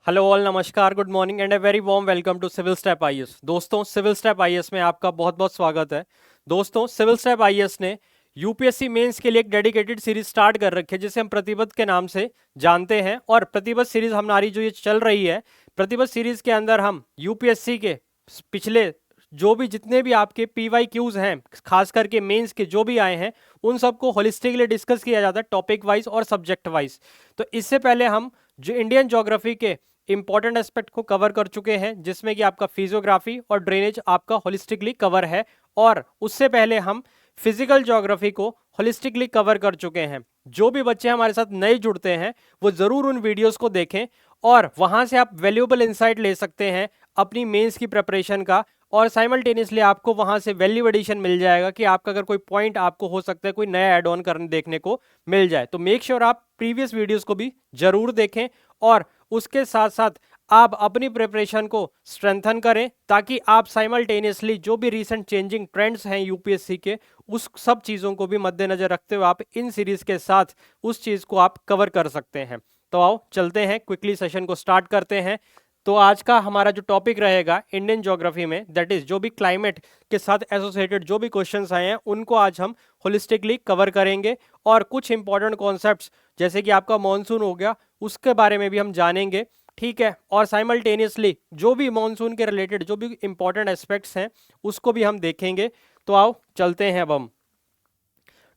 Hello all, नमस्कार, good morning and a very warm welcome to civil step IAS. दोस्तों, civil step IAS में आपका बहुत बहुत स्वागत है। दोस्तों, सिविल स्टेप आईएएस ने यूपीएससी मेंस के लिए एक डेडिकेटेड सीरीज स्टार्ट कर रखी है जिसे हम प्रतिबद्ध के नाम से जानते हैं। और प्रतिबद्ध सीरीज हमारी जो ये चल रही है, प्रतिबद्ध सीरीज के अंदर हम यूपीएससी के पिछले जो भी जितने भी आपके पीवाईक्यूज हैं, खास करके मेंस के जो भी आए हैं, उन सबको होलिस्टिकली डिस्कस किया जाता है टॉपिक वाइज और सब्जेक्ट वाइज। तो इससे पहले हम जो इंडियन ज्योग्राफी के इंपॉर्टेंट एस्पेक्ट को कवर कर चुके हैं, जिसमें कि आपका फिजियोग्राफी और ड्रेनेज आपका होलिस्टिकली कवर है। और उससे पहले हम फिजिकल ज्योग्राफी को होलिस्टिकली कवर कर चुके हैं। जो भी बच्चे हमारे साथ नए जुड़ते हैं वो जरूर उन वीडियोस को देखें और वहां से आप वैल्यूएबल इंसाइट ले सकते हैं अपनी मेंस की प्रिपरेशन का। और साइमल्टेनियसली आपको वहां से वैल्यू एडिशन मिल जाएगा कि आपका अगर कोई पॉइंट आपको हो सकता है कोई नया ऐड ऑन करने देखने को मिल जाए। तो मेक श्योर आप प्रीवियस वीडियोस को भी जरूर देखें और उसके साथ साथ आप अपनी प्रिपरेशन को स्ट्रेंथन करें ताकि आप साइमल्टेनियसली जो भी रीसेंट चेंजिंग ट्रेंड्स हैं यूपीएससी के, उस सब चीज़ों को भी मद्देनजर रखते हुए आप इन सीरीज के साथ उस चीज़ को आप कवर कर सकते हैं। तो आओ चलते हैं, क्विकली सेशन को स्टार्ट करते हैं। तो आज का हमारा जो टॉपिक रहेगा इंडियन ज्योग्राफी में, दैट इज जो भी क्लाइमेट के साथ एसोसिएटेड जो भी क्वेश्चंस आए हैं उनको आज हम होलिस्टिकली कवर करेंगे। और कुछ इंपॉर्टेंट कॉन्सेप्ट्स जैसे कि आपका मॉनसून हो गया, उसके बारे में भी हम जानेंगे, ठीक है। और साइमल्टेनियसली जो भी मॉनसून के रिलेटेड जो भी इंपॉर्टेंट एस्पेक्ट्स हैं उसको भी हम देखेंगे। तो आओ चलते हैं। अब हम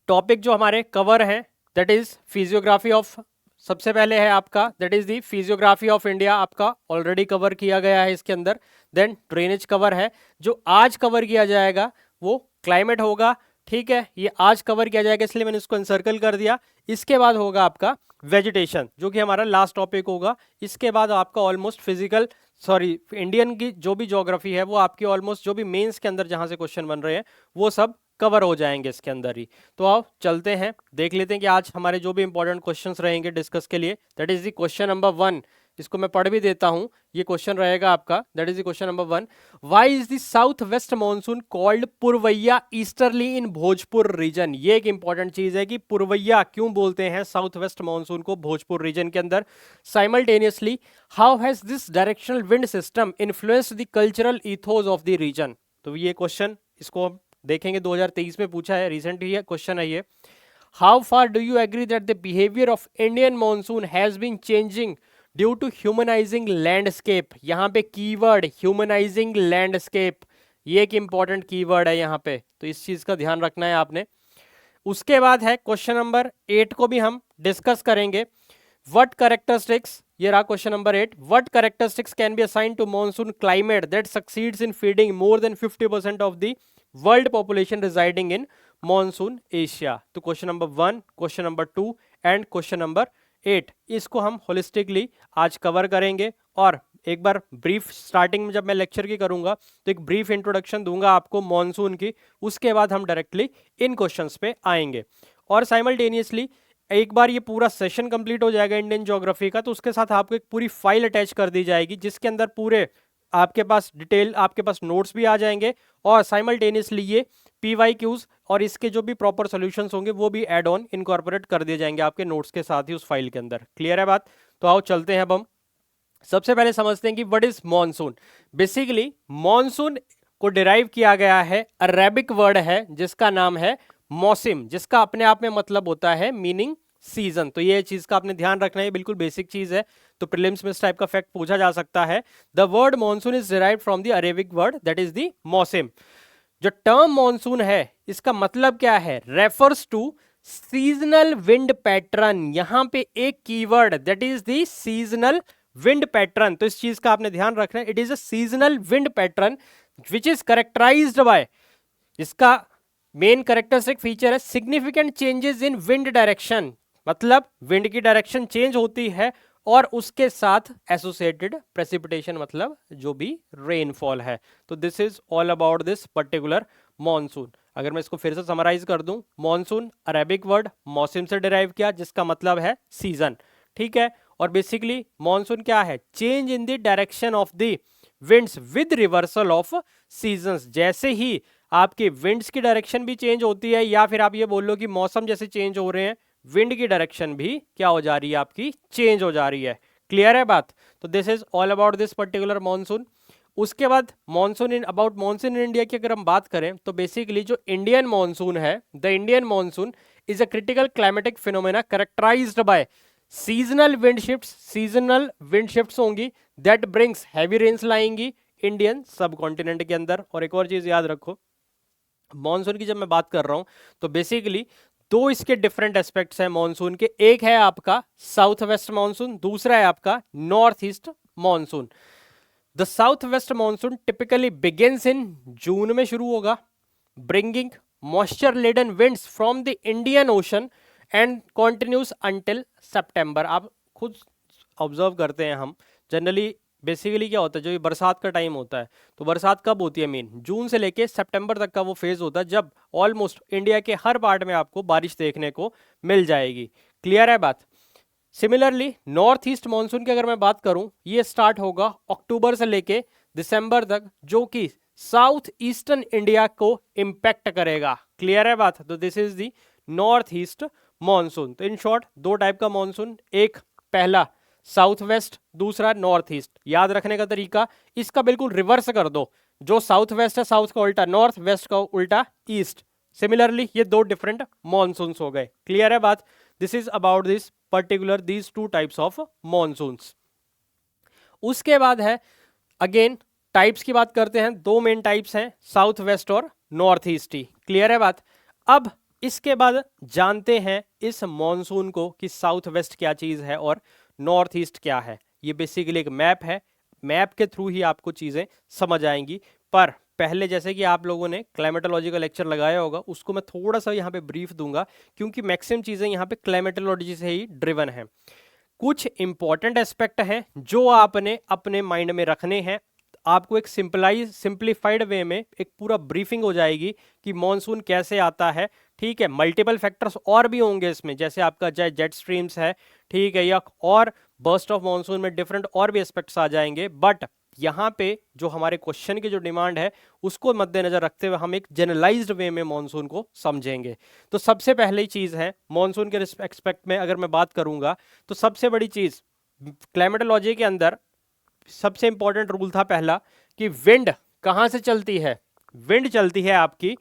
टॉपिक जो हमारे कवर हैं दैट इज फिजियोग्राफी ऑफ, सबसे पहले है आपका that is the physiography of India, आपका ऑलरेडी कवर किया गया है इसके अंदर। देन ड्रेनेज कवर है। जो आज कवर किया जाएगा वो क्लाइमेट होगा, ठीक है, ये आज कवर किया जाएगा इसलिए मैंने इसको एनसर्कल कर दिया। इसके बाद होगा आपका वेजिटेशन जो कि हमारा लास्ट टॉपिक होगा। इसके बाद आपका ऑलमोस्ट फिजिकल इंडियन की जो भी ज्योग्राफी है वो आपकी ऑलमोस्ट जो भी मेंस के अंदर जहां से क्वेश्चन बन रहे हैं वो सब कवर हो जाएंगे इसके अंदर ही। तो आओ चलते हैं, देख लेते हैं कि आज हमारे जो भी इंपॉर्टेंट क्वेश्चंस रहेंगे डिस्कस के लिए। That is the question number 1। इसको मैं पढ़ भी देता हूं, ये क्वेश्चन रहेगा आपका। That is the question number 1। Why is the south west monsoon called Purvaiya easterly in Bhojpur reason. ये एक इंपॉर्टेंट चीज है कि पुरवैया क्यों बोलते हैं साउथ वेस्ट मानसून को भोजपुर रीजन के अंदर। Simultaneously how has this directional wind system influenced the cultural ethos of the region. तो ये क्वेश्चन इसको हम देखेंगे, 2023 में पूछा है, रिसेंट ही क्वेश्चन है ये। How far do you agree that the behaviour of Indian monsoon has been changing due to humanising landscape. यहाँ पे कीवर्ड ह्यूमनाइजिंग लैंडस्केप, ये एक इंपॉर्टेंट कीवर्ड है यहाँ पे, तो इस चीज का ध्यान रखना है आपने। उसके बाद है क्वेश्चन नंबर 8 को भी हम डिस्कस करेंगे। व्हाट कैरेक्टरिस्टिक्स, ये रहा question number 8। What characteristics can be assigned to monsoon climate that succeeds in feeding more than 50% of the world population residing in monsoon Asia. तो question number 1, question number 2 and question number 8 इसको हम holistically आज cover करेंगे। और एक बार brief starting में जब मैं लेक्चर की करूंगा तो एक ब्रीफ इंट्रोडक्शन दूंगा आपको मॉनसून की, उसके बाद हम डायरेक्टली इन क्वेश्चंस पे आएंगे। और साइमल्टेनियसली एक बार ये पूरा सेशन कंप्लीट हो जाएगा इंडियन ज्योग्राफी का, तो उसके साथ आपको एक पूरी फाइल अटैच कर दी जाएगी जिसके अंदर पूरे आपके पास डिटेल, आपके पास नोट्स भी आ जाएंगे और साइमल्टेनियसली ये पीवाईक्यूज और इसके जो भी प्रॉपर सॉल्यूशंस होंगे वो भी ऐड ऑन इनकॉर्पोरेट कर दिए जाएंगे आपके नोट्स के साथ ही उस फाइल के अंदर। क्लियर है बात? तो आओ चलते हैं। अब हम सबसे पहले समझते हैं कि what is monsoon. Basically monsoon को डिराइव किया गया है, अरेबिक वर्ड है जिसका नाम है मौसिम, जिसका अपने आप में मतलब होता है मीनिंग सीजन। तो ये चीज का आपने ध्यान रखना है, बिल्कुल बेसिक चीज है, तो प्रीलिम्स में इस टाइप का फैक्ट पूछा जा सकता है। The word monsoon is derived from the Arabic word that is the मौसिम। जो टर्म मॉनसून है इसका मतलब क्या है? Refers to seasonal wind pattern. यहां पे एक keyword that is the seasonal wind pattern, तो इस चीज का आपने ध्यान रखना है। It is a seasonal wind pattern which is characterised by, इसका मेन कैरेक्टरिस्टिक फीचर है significant changes in wind direction, मतलब विंड की डायरेक्शन चेंज होती है और उसके साथ एसोसिएटेड प्रेसिपिटेशन, मतलब जो भी रेनफॉल है। तो this is all about this particular monsoon. अगर मैं इसको फिर से समराइज कर दूं, मॉनसून अरेबिक वर्ड मौसम से डिराइव किया जिसका मतलब है सीजन, ठीक है। और बेसिकली मॉनसून क्या है? Change in the direction of the winds with reversal of seasons. जैसे ही आपके विंड्स की डायरेक्शन भी चेंज होती है, या फिर आप ये बोल लो कि मौसम जैसे चेंज हो रहे हैं, विंड की डायरेक्शन भी क्या हो जा रही है? आपकी चेंज हो जा रही है। क्लियर है बात? तो this is all about this particular monsoon. उसके बाद monsoon in about monsoon in India की अगर हम बात करें तो बेसिकली जो इंडियन मॉनसून है, the Indian monsoon is a critical climatic phenomena characterised by seasonal wind shifts होंगी दैट ब्रिंग्स हैवी रेन्स लाएंगी इंडियन सब कॉन्टिनेंट के अंदर। और एक और चीज याद रखो, मॉनसून की जब मैं बात कर रहा हूं तो बेसिकली दो इसके डिफरेंट एस्पेक्ट्स हैं मॉनसून के। एक है आपका साउथ वेस्ट मॉनसून, दूसरा है आपका north east monsoon. The south west monsoon typically begins in June में शुरू होगा, bringing moisture laden winds from the Indian ocean and continues until सितंबर। आप खुद ऑब्जर्व करते हैं हम जनरली, बेसिकली क्या होता है, जो ये बरसात का टाइम होता है, तो बरसात कब होती है? मेन जून से लेके सितंबर तक का वो फेज होता है जब ऑलमोस्ट इंडिया के हर पार्ट में आपको बारिश देखने को मिल जाएगी। क्लियर है बात? सिमिलरली नॉर्थ ईस्ट मानसून की अगर मैं बात करूं, ये स्टार्ट होगा अक्टूबर से लेके दिसंबर तक, जो कि साउथ ईस्टर्न इंडिया को इंपैक्ट करेगा। क्लियर है बात? तो this is the north east monsoon. तो इन शॉर्ट दो टाइप का मानसून, एक पहला साउथ वेस्ट, दूसरा नॉर्थ ईस्ट। याद रखने का तरीका, इसका बिल्कुल रिवर्स कर दो, जो साउथ वेस्ट है साउथ का उल्टा नॉर्थ, वेस्ट का उल्टा ईस्ट। सिमिलरली ये दो डिफरेंट मॉनसून्स हो गए। क्लियर है बात? This is about this particular these two types of monsoons. उसके बाद है अगेन टाइप्स की बात करते हैं, दो मेन टाइप्स हैं, साउथ वेस्ट और नॉर्थ ईस्ट ही। क्लियर है बात? अब इसके बाद जानते हैं इस मॉनसून को कि साउथ वेस्ट क्या चीज है और नॉर्थ ईस्ट क्या है। ये बेसिकली एक मैप है, मैप के थ्रू ही आपको चीजें समझ आएंगी। पर पहले जैसे कि आप लोगों ने क्लाइमेटोलॉजी का लेक्चर लगाया होगा, उसको मैं थोड़ा सा यहाँ पे ब्रीफ दूंगा, क्योंकि मैक्सिमम चीजें यहाँ पे क्लाइमेटोलॉजी से ही ड्रिवन है। कुछ इंपॉर्टेंट एस्पेक्ट हैं जो आपने अपने माइंड में रखने हैं। आपको एक सिंप्लीफाइड वे में एक पूरा ब्रीफिंग हो जाएगी कि मॉनसून कैसे आता है। ठीक है, मल्टीपल फैक्टर्स और भी होंगे इसमें, जैसे आपका चाहे जेट स्ट्रीम्स है, ठीक है, या और बर्स्ट ऑफ मॉनसून में डिफरेंट और भी एस्पेक्ट्स आ जाएंगे। बट यहाँ पे जो हमारे क्वेश्चन की जो डिमांड है उसको मद्देनजर रखते हुए हम एक जनरलाइज्ड वे में मॉनसून को समझेंगे। तो सबसे पहली चीज है मॉनसून के एक्सपेक्ट में अगर मैं बात करूंगा, तो सबसे बड़ी चीज क्लाइमेटोलॉजी के अंदर सबसे इंपॉर्टेंट रूल था पहला, कि विंड कहां से चलती है? विंड चलती है आपकी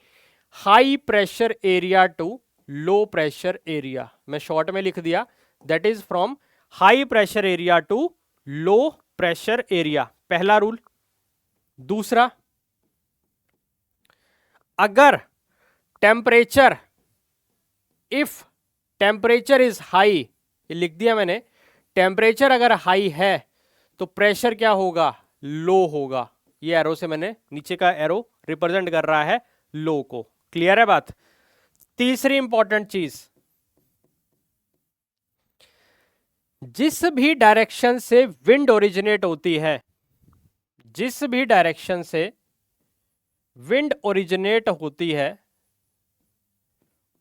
high pressure area to low pressure area. मैं शॉर्ट में लिख दिया, that is from high pressure area to low pressure area, पहला रूल। दूसरा, अगर temperature, if temperature is high, ये लिख दिया मैंने, टेम्परेचर अगर हाई है तो प्रेशर क्या होगा? लो होगा। ये एरो से मैंने, नीचे का एरो रिप्रेजेंट कर रहा है लो को। क्लियर है बात? तीसरी इंपॉर्टेंट चीज, जिस भी डायरेक्शन से विंड ओरिजिनेट होती है, जिस भी डायरेक्शन से विंड ओरिजिनेट होती है,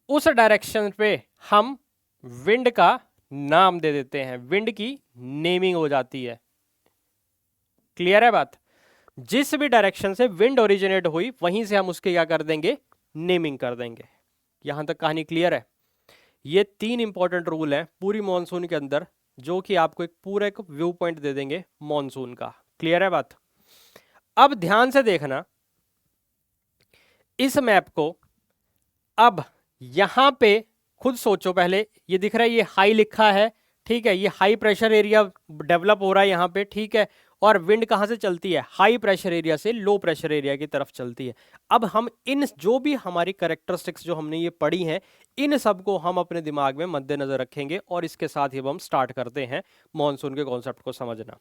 उस डायरेक्शन पे हम विंड का नाम दे देते हैं, विंड की नेमिंग हो जाती है। क्लियर है बात? जिस भी डायरेक्शन से विंड ओरिजिनेट हुई वहीं से हम उसके क्या कर देंगे? नेमिंग कर देंगे। यहां तक कहानी क्लियर है? ये तीन इंपॉर्टेंट रूल हैं पूरी मॉनसून के अंदर, जो कि आपको एक पूरा एक व्यू पॉइंट दे देंगे मॉनसून का। क्लियर है बात? अब ध्यान से देखना इस मैप को। अब यहां पे खुद सोचो, पहले ये दिख रहा है, ये हाई लिखा है, ठीक है, ये हाई प्रेशर एरिया डेवलप हो रहा है यहां पे, ठीक है, और विंड कहां से चलती है? हाई प्रेशर एरिया से लो प्रेशर एरिया की तरफ चलती है। अब हम इन जो भी हमारी कैरेक्टरिस्टिक्स जो हमने ये पढ़ी हैं, इन सब को हम अपने दिमाग में मद्देनजर रखेंगे और इसके साथ ही हम स्टार्ट करते हैं मॉनसून के कॉन्सेप्ट को समझना।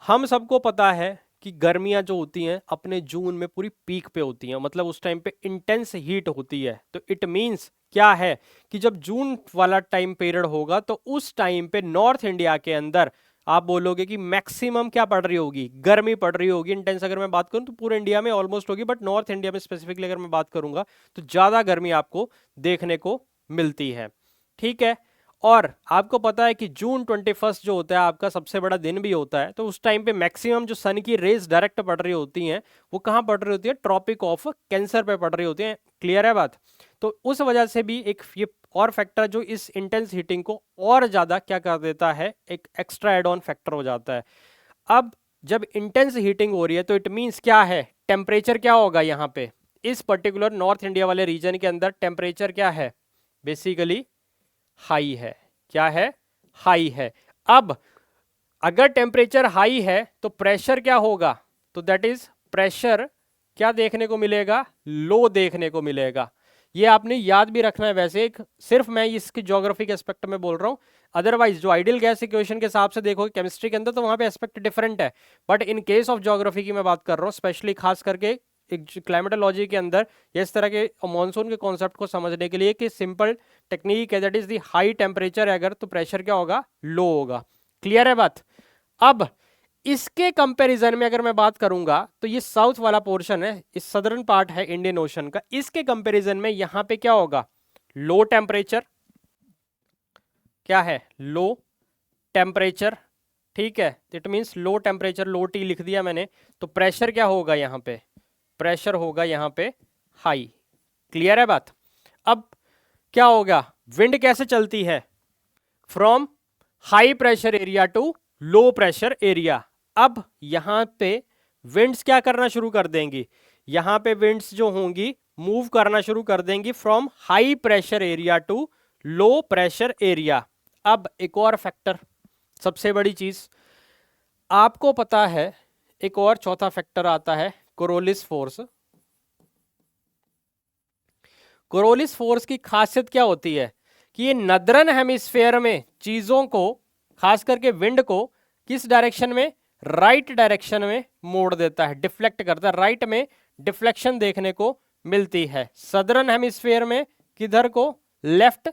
हम सबको पता है कि गर्मियां जो होती हैं अपने जून में पूरी पीक पे होती हैं, मतलब उस टाइम पे इंटेंस हीट होती है। तो इट मींस क्या है कि जब जून वाला टाइम पीरियड होगा तो उस टाइम पे नॉर्थ इंडिया के अंदर आप बोलोगे कि मैक्सिमम क्या पड़ रही होगी? गर्मी पड़ रही होगी इंटेंस। अगर मैं बात करूं तो पूरे इंडिया में ऑलमोस्ट होगी, बट नॉर्थ इंडिया में स्पेसिफिकली अगर मैं बात करूंगा तो ज्यादा गर्मी आपको देखने को मिलती है। ठीक है, और आपको पता है कि जून 21 जो होता है आपका सबसे बड़ा दिन भी होता है, तो उस टाइम पे मैक्सिमम जो सन की रेज डायरेक्ट पड़ रही होती हैं वो कहाँ पड़ रही होती है? ट्रॉपिक ऑफ कैंसर पे पड़ रही होती हैं। क्लियर है बात? तो उस वजह से भी एक ये और फैक्टर जो इस इंटेंस हीटिंग को और ज़्यादा क्या कर देता है, एक एक्स्ट्रा एड ऑन फैक्टर हो जाता है। अब जब इंटेंस हीटिंग हो रही है तो इट मीन्स क्या है, टेम्परेचर क्या होगा यहाँ पे, इस पर्टिकुलर नॉर्थ इंडिया वाले रीजन के अंदर टेम्परेचर क्या है, बेसिकली हाई है। क्या है, हाई है। अब अगर टेम्परेचर हाई है तो प्रेशर क्या होगा, तो दैट इज प्रेशर क्या देखने को मिलेगा, लो देखने को मिलेगा। ये आपने याद भी रखना है। वैसे एक सिर्फ मैं इसकी ज्योग्राफी के एस्पेक्ट में बोल रहा हूँ, अदरवाइज जो आइडियल गैस इक्वेशन के हिसाब से देखोगे केमिस्ट्री के अंदर तो वहां पे एस्पेक्ट डिफरेंट है, but in case of geography की मैं बात कर रहा हूँ, स्पेशली खास करके क्लाइमेटोलॉजी के अंदर इस तरह के मॉनसून के कॉन्सेप्ट को समझने के लिए कि सिंपल टेक्निक है, that is the high temperature है अगर, तो प्रेशर क्या होगा, लो होगा। क्लियर है बात। अब इसके कंपैरिजन में अगर मैं बात करूंगा तो ये साउथ वाला पोर्शन है, इस सदर्न पार्ट है इंडियन ओशन का, इसके कंपैरिजन में यहां पे क्या होगा, लो टेम्परेचर। क्या है, लो टेम्परेचर, ठीक है, it means low temperature, low T लिख दिया मैंने, तो प्रेशर क्या होगा यहां पे, प्रेशर होगा यहां पे हाई। क्लियर है बात। अब क्या होगा, विंड कैसे चलती है, from high pressure area to low pressure area. अब यहां पे विंड्स क्या करना शुरू कर देंगी, यहां पे विंड्स जो होंगी मूव करना शुरू कर देंगी from high pressure area to low pressure area. अब एक और फैक्टर, सबसे बड़ी चीज आपको पता है, एक और चौथा फैक्टर आता है कोरोलिस फोर्स। कोरोलिस फोर्स की खासियत क्या होती है कि ये नदरन हेमिस्फेयर में चीजों को, खास करके विंड को किस डायरेक्शन में, राइट डायरेक्शन में मोड़ देता है, डिफ्लेक्ट करता है, राइट में डिफ्लेक्शन देखने को मिलती है। सदर्न हेमिस्फेयर में किधर को, लेफ्ट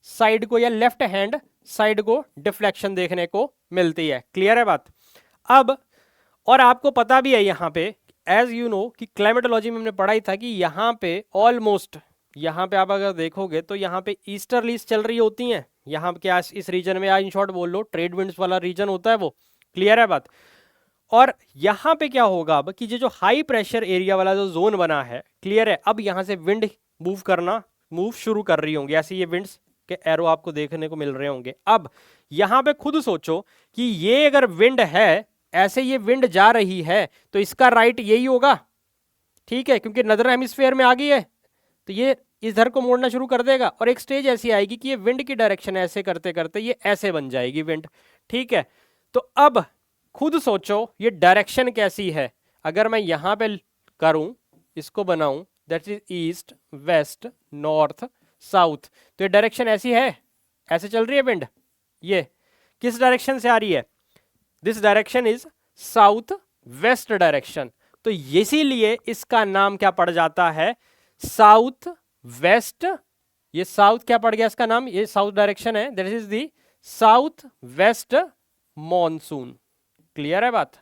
साइड को या लेफ्ट हैंड साइड को डिफ्लेक्शन देखने को मिलती है। क्लियर है बात। अब और आपको पता भी है यहाँ पे एज यू नो कि क्लाइमेटोलॉजी में हमने पढ़ाई था कि यहाँ पे ऑलमोस्ट, यहाँ पे आप अगर देखोगे तो यहाँ पे ईस्टर्लीज चल रही होती हैं, यहाँ क्या इस रीजन में, इन शॉर्ट बोल लो ट्रेड विंड्स वाला रीजन होता है वो। क्लियर है बात। और यहाँ पे क्या होगा अब कि ये जो हाई प्रेशर एरिया वाला जो जोन बना है, क्लियर है, अब यहाँ से विंड मूव शुरू कर रही होंगी, ऐसे ये विंड्स के एरो आपको देखने को मिल रहे होंगे। अब यहाँ पे खुद सोचो कि ये अगर विंड है, ऐसे ये विंड जा रही है तो इसका राइट यही होगा, ठीक है, क्योंकि नदर्न हेमिस्फेयर में आ गई है तो ये इधर को मोड़ना शुरू कर देगा, और एक स्टेज ऐसी आएगी कि ये विंड की डायरेक्शन ऐसे करते करते ये ऐसे बन जाएगी विंड, ठीक है। तो अब खुद सोचो ये डायरेक्शन कैसी है, अगर मैं यहां पे करूं, इसको बनाऊं, that is east west north south, तो ये डायरेक्शन ऐसी है, ऐसे चल रही है विंड, ये किस डायरेक्शन से आ रही है, this direction is south west direction, तो इसीलिए इसका नाम क्या पड़ जाता है, साउथ वेस्ट। ये साउथ क्या पड़ गया इसका नाम, ये साउथ डायरेक्शन है, that is the south west monsoon. Clear है बात।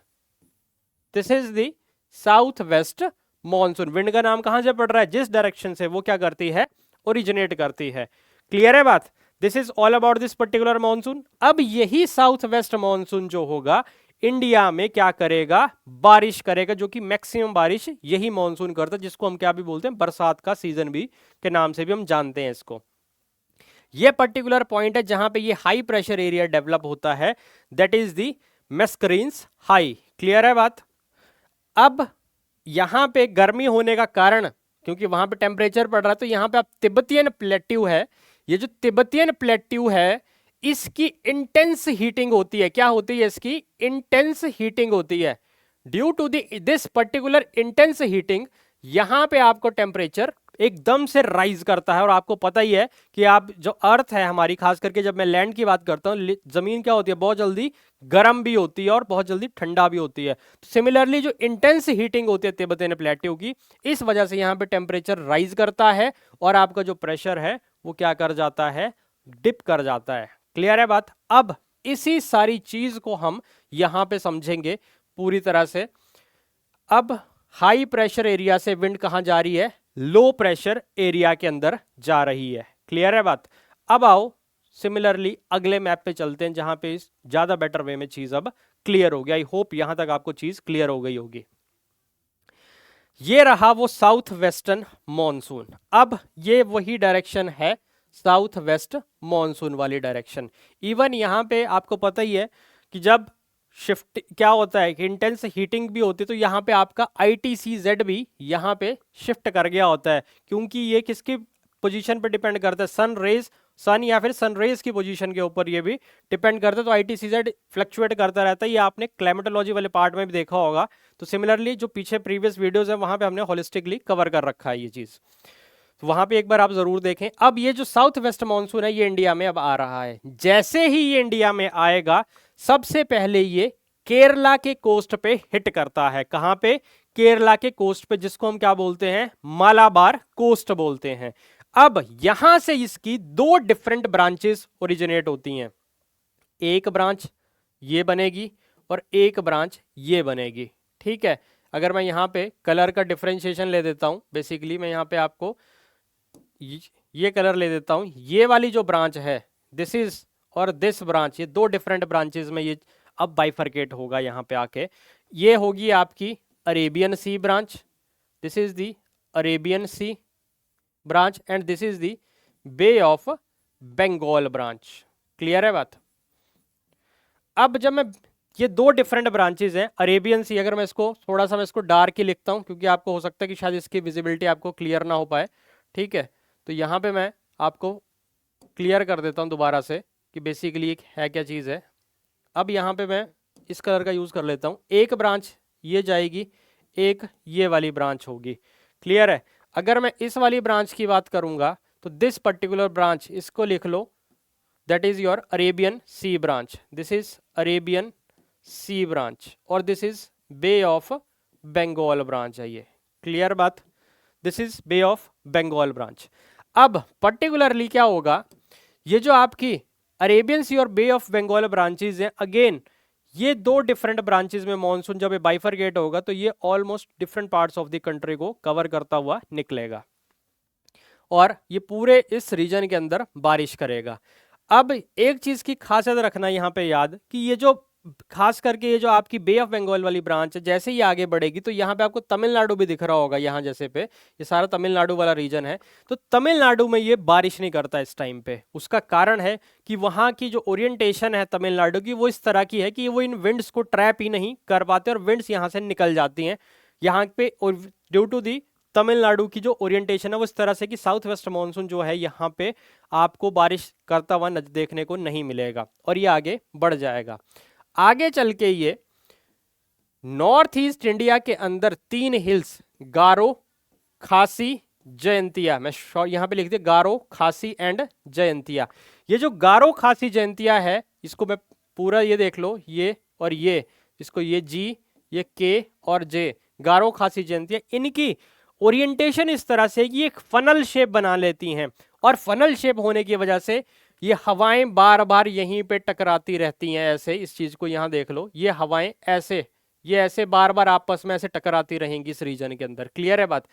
This is the south west monsoon. Wind का नाम कहां से पड़ रहा है, जिस डायरेक्शन से वो क्या करती है, ओरिजिनेट करती है। क्लियर है बात। This is all about this particular monsoon. अब यही साउथ वेस्ट मॉनसून जो होगा इंडिया में क्या करेगा, बारिश करेगा, जो कि मैक्सिमम बारिश यही मॉनसून करता है, जिसको हम क्या भी बोलते हैं, बरसात का सीजन भी के नाम से भी हम जानते हैं इसको। ये पर्टिकुलर पॉइंट है जहां पे ये हाई प्रेशर एरिया डेवलप होता है, that is the Mascarenes high. Clear है बात। अब यहां पे गर्मी होने का कारण, क्योंकि वहां पे टेम्परेचर बढ़ रहा है, तो यहां पे आप तिब्बतियन प्लेट्यू है, ये जो तिब्बतियन प्लेट्यू है इसकी इंटेंस हीटिंग होती है। क्या होती है इसकी, इंटेंस हीटिंग होती है। Due to this particular intense heating यहां पे आपको टेम्परेचर एकदम से राइज करता है। और आपको पता ही है कि आप जो अर्थ है हमारी, खास करके जब मैं लैंड की बात करता हूँ, जमीन क्या होती है, बहुत जल्दी गर्म भी होती है और बहुत जल्दी ठंडा भी होती है। सिमिलरली जो इंटेंस हीटिंग होती है तिब्बतियन प्लेट्यू की, इस वजह से यहाँ पे टेम्परेचर राइज करता है और आपका जो प्रेशर है वो क्या कर जाता है, डिप कर जाता है। क्लियर है बात। अब इसी सारी चीज को हम यहां पे समझेंगे पूरी तरह से। अब हाई प्रेशर एरिया से विंड कहां जा रही है, लो प्रेशर एरिया के अंदर जा रही है। क्लियर है बात। अब आओ सिमिलरली अगले मैप पे चलते हैं, जहां पे ज्यादा बेटर वे में चीज अब क्लियर हो गया। आई होप यहां तक आपको चीज क्लियर हो गई होगी। ये रहा वो साउथ वेस्टर्न मॉनसून। अब ये वही डायरेक्शन है साउथ वेस्ट मॉनसून वाली डायरेक्शन। इवन यहाँ पे आपको पता ही है कि जब शिफ्ट क्या होता है कि इंटेंस हीटिंग भी होती है, तो यहाँ पे आपका ITCZ भी यहाँ पे शिफ्ट कर गया होता है, क्योंकि ये किसकी पोजीशन पे डिपेंड करता है, सन या फिर सनरेज की पोजीशन के ऊपर ये भी डिपेंड करता है। तो ITCZ फ्लक्चुएट करता रहता है, ये आपने क्लाइमेटोलॉजी वाले पार्ट में भी देखा होगा। तो सिमिलरली जो पीछे प्रीवियस वीडियोस है वहां पे हमने होलिस्टिकली कवर कर रखा है ये चीज, तो वहां पे एक बार आप जरूर देखें। अब ये जो साउथ वेस्ट मानसून है ये इंडिया में अब आ रहा है। जैसे ही ये इंडिया में आएगा, सबसे पहले ये केरला के कोस्ट पे हिट करता है। कहां पे? केरला के कोस्ट पे, जिसको हम क्या बोलते हैं, मालाबार कोस्ट बोलते हैं। अब यहां से इसकी दो डिफरेंट ब्रांचेस ओरिजिनेट होती हैं। एक ब्रांच ये बनेगी और एक ब्रांच ये बनेगी, ठीक है। अगर मैं यहां पे कलर का डिफरेंशिएशन ले देता हूं, बेसिकली मैं यहां पे आपको ये कलर ले देता हूं। ये वाली जो ब्रांच है, दिस इज और दिस ब्रांच, ये दो डिफरेंट ब्रांचेस में ये अब बाइफरकेट होगा यहाँ पे आके। ये होगी आपकी Arabian C branch, this is the Arabian C branch and this is the Bay of Bengal branch. Clear है बात? अब जब मैं ये दो डिफरेंट ब्रांचेस हैं, अरेबियन सी, अगर मैं इसको थोड़ा सा मैं इसको डार्क ही लिखता हूं, क्योंकि आपको हो सकता है कि शायद इसकी विजिबिलिटी आपको क्लियर ना हो पाए, ठीक है। तो यहाँ पे मैं आपको क्लियर कर देता हूँ दोबारा से कि बेसिकली एक है क्या चीज़ है। अब यहाँ पे मैं इस कलर का यूज़ कर लेता हूँ। एक ब्रांच ये जाएगी, एक ये वाली ब्रांच होगी। क्लियर है? अगर मैं इस वाली ब्रांच की बात करूँगा तो दिस पर्टिकुलर ब्रांच, इसको लिख लो, that is your Arabian C branch. This is Arabian C branch और this is bay of Bengal branch है ये। क्लियर बात? This is bay of Bengal branch. अब पर्टिकुलरली क्या होगा, ये जो आपकी अरेबियन सी और बे ऑफ बंगाल ब्रांचेज हैं, अगेन ये दो डिफरेंट ब्रांचेज में मॉनसून जब ये बाइफरकेट होगा तो ये almost different parts of the country को कवर करता हुआ निकलेगा और ये पूरे इस रीजन के अंदर बारिश करेगा। अब एक चीज की खासियत रखना यहाँ पे याद कि ये जो खास करके ये जो आपकी बे ऑफ बंगाल वाली ब्रांच है, जैसे ही आगे बढ़ेगी तो यहाँ पे आपको तमिलनाडु भी दिख रहा होगा। यहाँ जैसे पे ये सारा तमिलनाडु वाला रीजन है, तो तमिलनाडु में ये बारिश नहीं करता इस टाइम पे। उसका कारण है कि वहाँ की जो ओरिएंटेशन है तमिलनाडु की, वो इस तरह की है कि वो इन विंड्स को ट्रैप ही नहीं कर पाते और विंड्स यहाँ से निकल जाती हैं यहाँ पे, ड्यू टू दी तमिलनाडु की जो ओरिएंटेशन है वो इस तरह से कि साउथ वेस्ट मानसून जो है यहाँ पे आपको बारिश करता हुआ देखने को नहीं मिलेगा और ये आगे बढ़ जाएगा। आगे चल के ये नॉर्थ ईस्ट इंडिया के अंदर तीन हिल्स, गारो, खासी, जयंतिया, मैं यहाँ पे लिख दिया गारो, खासी एंड जयंतिया। ये जो गारो, खासी, जयंतिया है, इसको मैं पूरा ये देख लो, ये और ये, इसको ये जी, ये के और जे, गारो, खासी, जयंतिया, इनकी ओरिएंटेशन इस तरह से कि एक फनल शेप बना लेती हैं और फनल शेप होने की वजह से ये हवाएं बार बार यहीं पे टकराती रहती हैं। ऐसे इस चीज को यहाँ देख लो, ये हवाएं ऐसे, ये ऐसे बार बार आपस में ऐसे टकराती रहेंगी इस रीजन के अंदर। क्लियर है बात?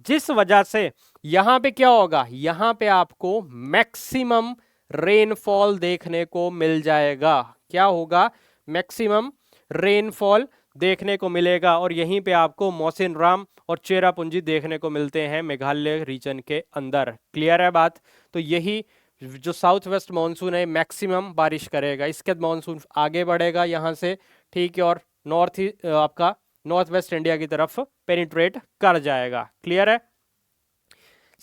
जिस वजह से यहाँ पे क्या होगा, यहाँ पे आपको मैक्सिमम रेनफॉल देखने को मिल जाएगा। क्या होगा? मैक्सिमम रेनफॉल देखने को मिलेगा और यहीं पे आपको मौसिनराम और चेरापूंजी देखने को मिलते हैं मेघालय रीजन के अंदर। क्लियर है बात? तो यही जो साउथ वेस्ट मानसून है मैक्सिमम बारिश करेगा। इसके बाद मानसून आगे बढ़ेगा यहाँ से, ठीक है, और आपका नॉर्थ वेस्ट इंडिया की तरफ पेनिट्रेट कर जाएगा। क्लियर है?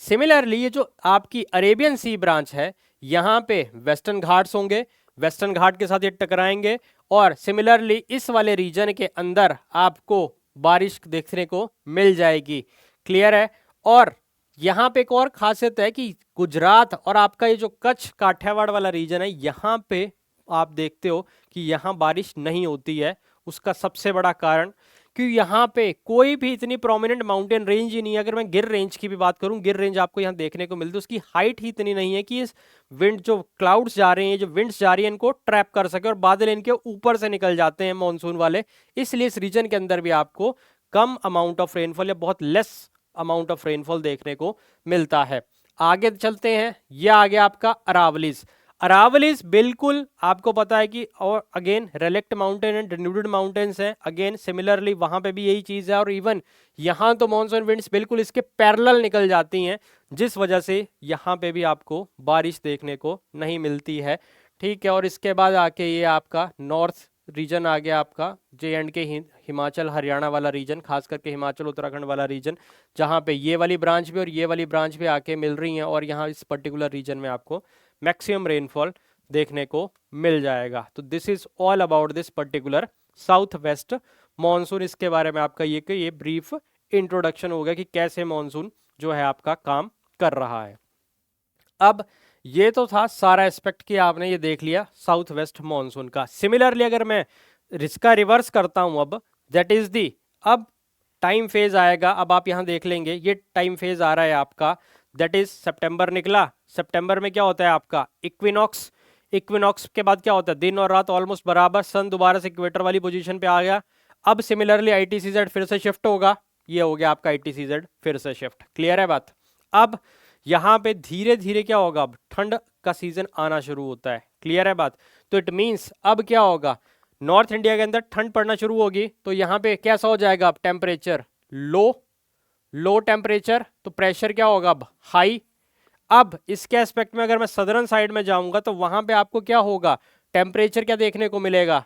सिमिलरली ये जो आपकी अरेबियन सी ब्रांच है, यहाँ पे वेस्टर्न घाट्स होंगे, वेस्टर्न घाट के साथ ये टकराएंगे और सिमिलरली इस वाले रीजन के अंदर आपको बारिश देखने को मिल जाएगी। क्लियर है? और यहाँ पे एक और खासियत है कि गुजरात और आपका ये जो कच्छ काठियावाड़ वाला रीजन है, यहाँ पे आप देखते हो कि यहाँ बारिश नहीं होती है। उसका सबसे बड़ा कारण कि यहाँ पे कोई भी इतनी प्रोमिनेंट माउंटेन रेंज ही नहीं है। अगर मैं गिर रेंज की भी बात करूँ, गिर रेंज आपको यहाँ देखने को मिलती है, उसकी हाइट ही इतनी नहीं है कि इस विंड जो क्लाउड्स जा रहे हैं, जो विंड्स जा रही है, इनको ट्रैप कर सके और बादल इनके ऊपर से निकल जाते हैं मानसून वाले। इसलिए इस रीजन के अंदर भी आपको कम अमाउंट ऑफ रेनफॉल या बहुत लेस अमाउंट ऑफ रेनफॉल देखने को मिलता है। आगे चलते हैं, यह आ गया आपका अरावलीज। अरावलीज बिल्कुल आपको पता है कि, और अगेन रेलेक्ट माउंटेन एंड डेन्यूडेड माउंटेन्स हैं, अगेन सिमिलरली वहां पे भी यही चीज है, और इवन यहां तो मॉनसून विंड्स बिल्कुल इसके पैरेलल निकल जाती हैं, जिस वजह से यहां पे भी आपको बारिश देखने को नहीं मिलती है। ठीक है, और इसके बाद आके ये आपका नॉर्थ रीजन आ गया, आपका जे एंड के हिमाचल हरियाणा वाला रीजन, खास करके हिमाचल उत्तराखंड वाला रीजन, जहां पे ये वाली ब्रांच भी और ये वाली ब्रांच भी आके मिल रही हैं, और यहाँ इस पर्टिकुलर रीजन में आपको मैक्सिमम रेनफॉल देखने को मिल जाएगा। तो this is all about this particular south west monsoon. इसके बारे में आपका ये ब्रीफ इंट्रोडक्शन हो गया कि कैसे मॉनसून जो है आपका काम कर रहा है। अब ये तो था सारा एस्पेक्ट कि आपने ये देख लिया साउथ वेस्ट मॉनसून का। सिमिलरली अगर मैं इसका रिवर्स करता हूं, अब दैट इज दी, अब टाइम फेज आएगा। अब आप यहां देख लेंगे ये टाइम फेज आ रहा है आपका, दैट इज सितंबर निकला। सितंबर में क्या होता है आपका इक्विनॉक्स। इक्विनॉक्स के बाद क्या होता है, दिन और रात ऑलमोस्ट बराबर, सन दोबारा से इक्वेटर वाली पोजीशन पे आ गया। अब सिमिलरली आईटीसीजेड फिर से शिफ्ट होगा, ये हो गया आपका आईटीसीजेड फिर से शिफ्ट। क्लियर है बात। अब यहाँ पे धीरे धीरे क्या होगा, अब ठंड का सीजन आना शुरू होता है। क्लियर है बात। तो इट मींस अब क्या होगा, नॉर्थ इंडिया के अंदर ठंड पड़ना शुरू होगी, तो यहाँ पे कैसा हो जाएगा, अब टेम्परेचर लो टेम्परेचर, तो प्रेशर क्या होगा अब हाई। अब इसके एस्पेक्ट में अगर मैं सदर्न साइड में जाऊंगा तो वहां पे आपको क्या होगा, टेम्परेचर क्या देखने को मिलेगा,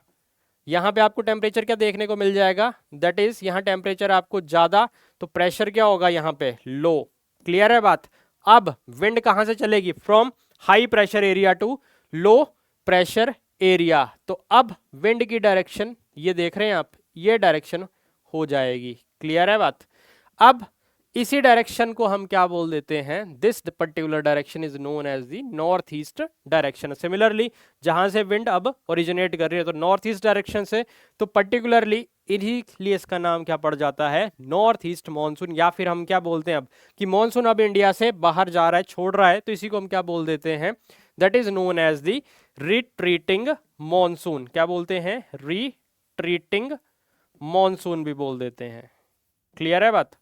यहाँ पे आपको टेम्परेचर क्या देखने को मिल जाएगा, दैट इज यहाँ टेम्परेचर आपको ज्यादा, तो प्रेशर क्या होगा यहाँ पे लो। क्लियर है बात। अब विंड कहां से चलेगी, from high pressure area to low pressure area. तो अब विंड की डायरेक्शन ये देख रहे हैं आप, ये डायरेक्शन हो जाएगी। क्लियर है बात। अब इसी डायरेक्शन को हम क्या बोल देते हैं, this particular direction is known as the north east direction. Similarly जहां से विंड अब ओरिजिनेट कर रही है तो नॉर्थ ईस्ट डायरेक्शन से, तो पर्टिकुलरली इसीलिए इसका नाम क्या पड़ जाता है, नॉर्थ ईस्ट मॉनसून, या फिर हम क्या बोलते हैं अब कि मॉनसून अब इंडिया से बाहर जा रहा है, छोड़ रहा है, तो इसी को हम क्या बोल देते हैं, that is known as the retreating monsoon. क्या बोलते हैं, रिट्रीटिंग मॉनसून भी बोल देते हैं। क्लियर है बात।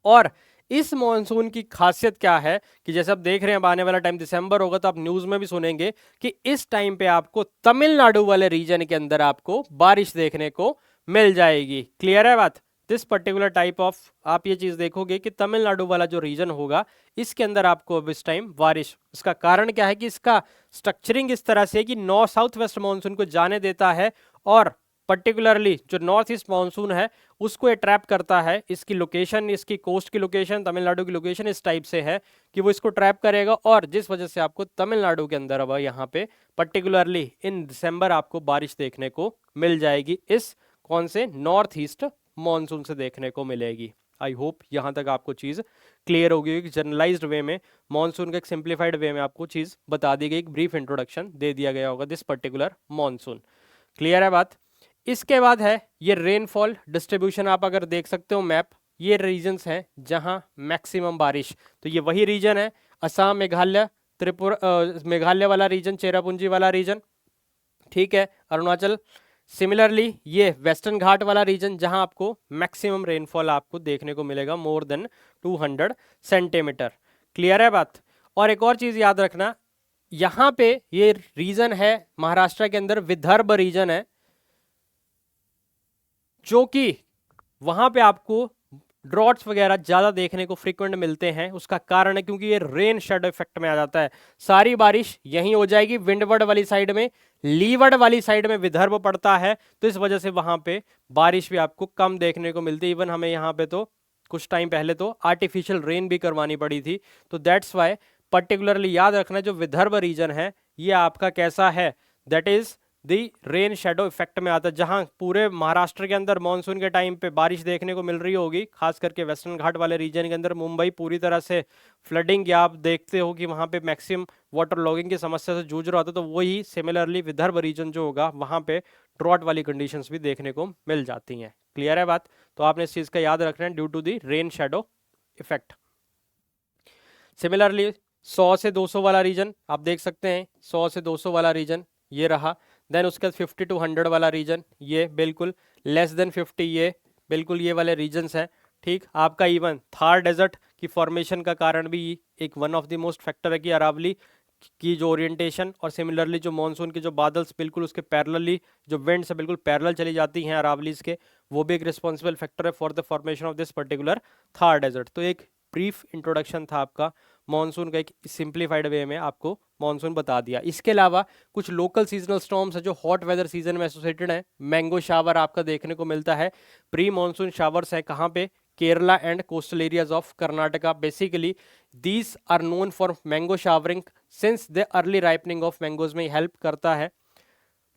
और इस मॉनसून की खासियत क्या है कि जैसे आप देख रहे हैं अब आने वाला टाइम दिसंबर होगा, तो आप न्यूज में भी सुनेंगे कि इस टाइम पे आपको तमिलनाडु वाले रीजन के अंदर आपको बारिश देखने को मिल जाएगी। क्लियर है बात। दिस पर्टिकुलर टाइप ऑफ, आप ये चीज देखोगे कि तमिलनाडु वाला जो रीजन होगा इसके अंदर आपको अब इस टाइम बारिश, इसका कारण क्या है कि इसका स्ट्रक्चरिंग इस तरह से कि नॉर्थ साउथ वेस्ट मॉनसून को जाने देता है, और पर्टिकुलरली जो नॉर्थ ईस्ट मॉनसून है उसको अट्रैप करता है। इसकी लोकेशन, इसकी कोस्ट की लोकेशन, तमिलनाडु की लोकेशन इस टाइप से है कि वो इसको ट्रैप करेगा, और जिस वजह से आपको तमिलनाडु के अंदर अब यहाँ पे पर्टिकुलरली इन दिसंबर आपको बारिश देखने को मिल जाएगी, इस कौन से नॉर्थ ईस्ट मॉनसून से देखने को मिलेगी। आई होप यहाँ तक आपको चीज़ क्लियर होगी, एक जनरलाइज्ड वे में मॉनसून का एक सिंप्लीफाइड वे में आपको चीज़ बता दी गई, एक ब्रीफ इंट्रोडक्शन दे दिया गया होगा दिस पर्टिकुलर मॉनसून। क्लियर है बात। इसके बाद है ये रेनफॉल डिस्ट्रीब्यूशन, आप अगर देख सकते हो मैप, ये रीजन्स हैं जहां मैक्सिमम बारिश, तो ये वही रीजन है असम, मेघालय, त्रिपुरा, मेघालय वाला रीजन, चेरापूंजी वाला रीजन, ठीक है, अरुणाचल। सिमिलरली ये वेस्टर्न घाट वाला रीजन जहां आपको मैक्सिमम रेनफॉल आपको देखने को मिलेगा मोर देन 200 सेंटीमीटर। क्लियर है बात। और एक और चीज याद रखना, यहाँ पे ये रीजन है महाराष्ट्र के अंदर विदर्भ रीजन है, जो कि वहां पे आपको ड्रॉट्स वगैरह ज्यादा देखने को फ्रीक्वेंट मिलते हैं। उसका कारण है क्योंकि ये रेन शेडो इफेक्ट में आ जाता है, सारी बारिश यहीं हो जाएगी विंडवर्ड वाली साइड में, लीवर्ड वाली साइड में विदर्भ पड़ता है, तो इस वजह से वहां पे बारिश भी आपको कम देखने को मिलती है। इवन हमें यहाँ पे तो कुछ टाइम पहले तो आर्टिफिशियल रेन भी करवानी पड़ी थी, तो दैट्स वाई पर्टिकुलरली याद रखना जो विदर्भ रीजन है ये आपका कैसा है, that is the rain shadow effect में आता है, जहां पूरे महाराष्ट्र के अंदर मानसून के टाइम पे बारिश देखने को मिल रही होगी, खास करके वेस्टर्न घाट वाले रीजन के अंदर मुंबई पूरी तरह से फ्लडिंग, या आप देखते हो कि वहां पे मैक्सिमम वाटर लॉगिंग की समस्या से जूझ रहा होता है, तो वही सिमिलरली विदर्भ रीजन जो होगा वहां पे ड्रॉट वाली कंडीशंस भी देखने को मिल जाती हैं। क्लियर है बात। तो आपने इस चीज का याद रखना है due to the rain shadow effect. Similarly 100 से 200 वाला रीजन आप देख सकते हैं, 100 से 200 वाला रीजन ये रहा, देन उसके बाद 50 to 100 वाला रीजन ये बिल्कुल, लेस देन 50 ये बिल्कुल ये वाले रीजन्स हैं। ठीक, आपका इवन थार डेजर्ट की फॉर्मेशन का कारण भी एक one of the most factor है कि अरावली की जो ओरिएंटेशन और सिमिलरली जो मॉनसून के जो बादल्स बिल्कुल उसके पैरेलली जो विंड्स है बिल्कुल पैरेलल चली जाती हैं अरावलीज के, वो भी एक रिस्पॉन्सिबल फैक्टर है for the formation of this particular Thar desert. तो एक ब्रीफ इंट्रोडक्शन था आपका मॉनसून का, एक सिंप्लीफाइड वे में आपको मॉनसून बता दिया। इसके अलावा कुछ लोकल सीजनल स्टॉर्म्स है जो हॉट वेदर सीजन में एसोसिएटेड है। मैंगो शावर आपका देखने को मिलता है। प्री मॉनसून शावर्स है कहाँ पे? Kerala and coastal areas of Karnataka. Basically these are known for mango showering since the early ripening of mangoes में हेल्प करता है।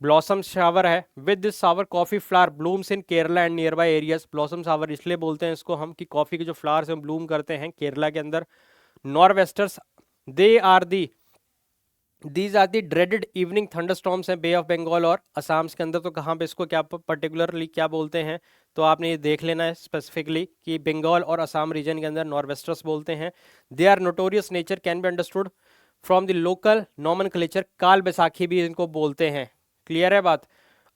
ब्लॉसम शावर है। With this shower coffee flower blooms in Kerala and nearby areas. Blossom shower इसलिए बोलते हैं इसको हम कि कॉफी के जो फ्लावर्स हैं ब्लूम करते हैं केरला के अंदर। Norwesters they are the these are the dreaded evening thunderstorms हैं बे ऑफ बंगाल और असम के अंदर। तो कहाँ पे इसको क्या पर्टिकुलरली क्या बोलते हैं, तो आपने ये देख लेना है स्पेसिफिकली कि बंगाल और असम रीजन के अंदर नॉर्वेस्टर्स बोलते हैं। They are notorious nature can be understood from the local nomenclature. Kal Baisakhi भी इनको बोलते हैं। क्लियर है बात?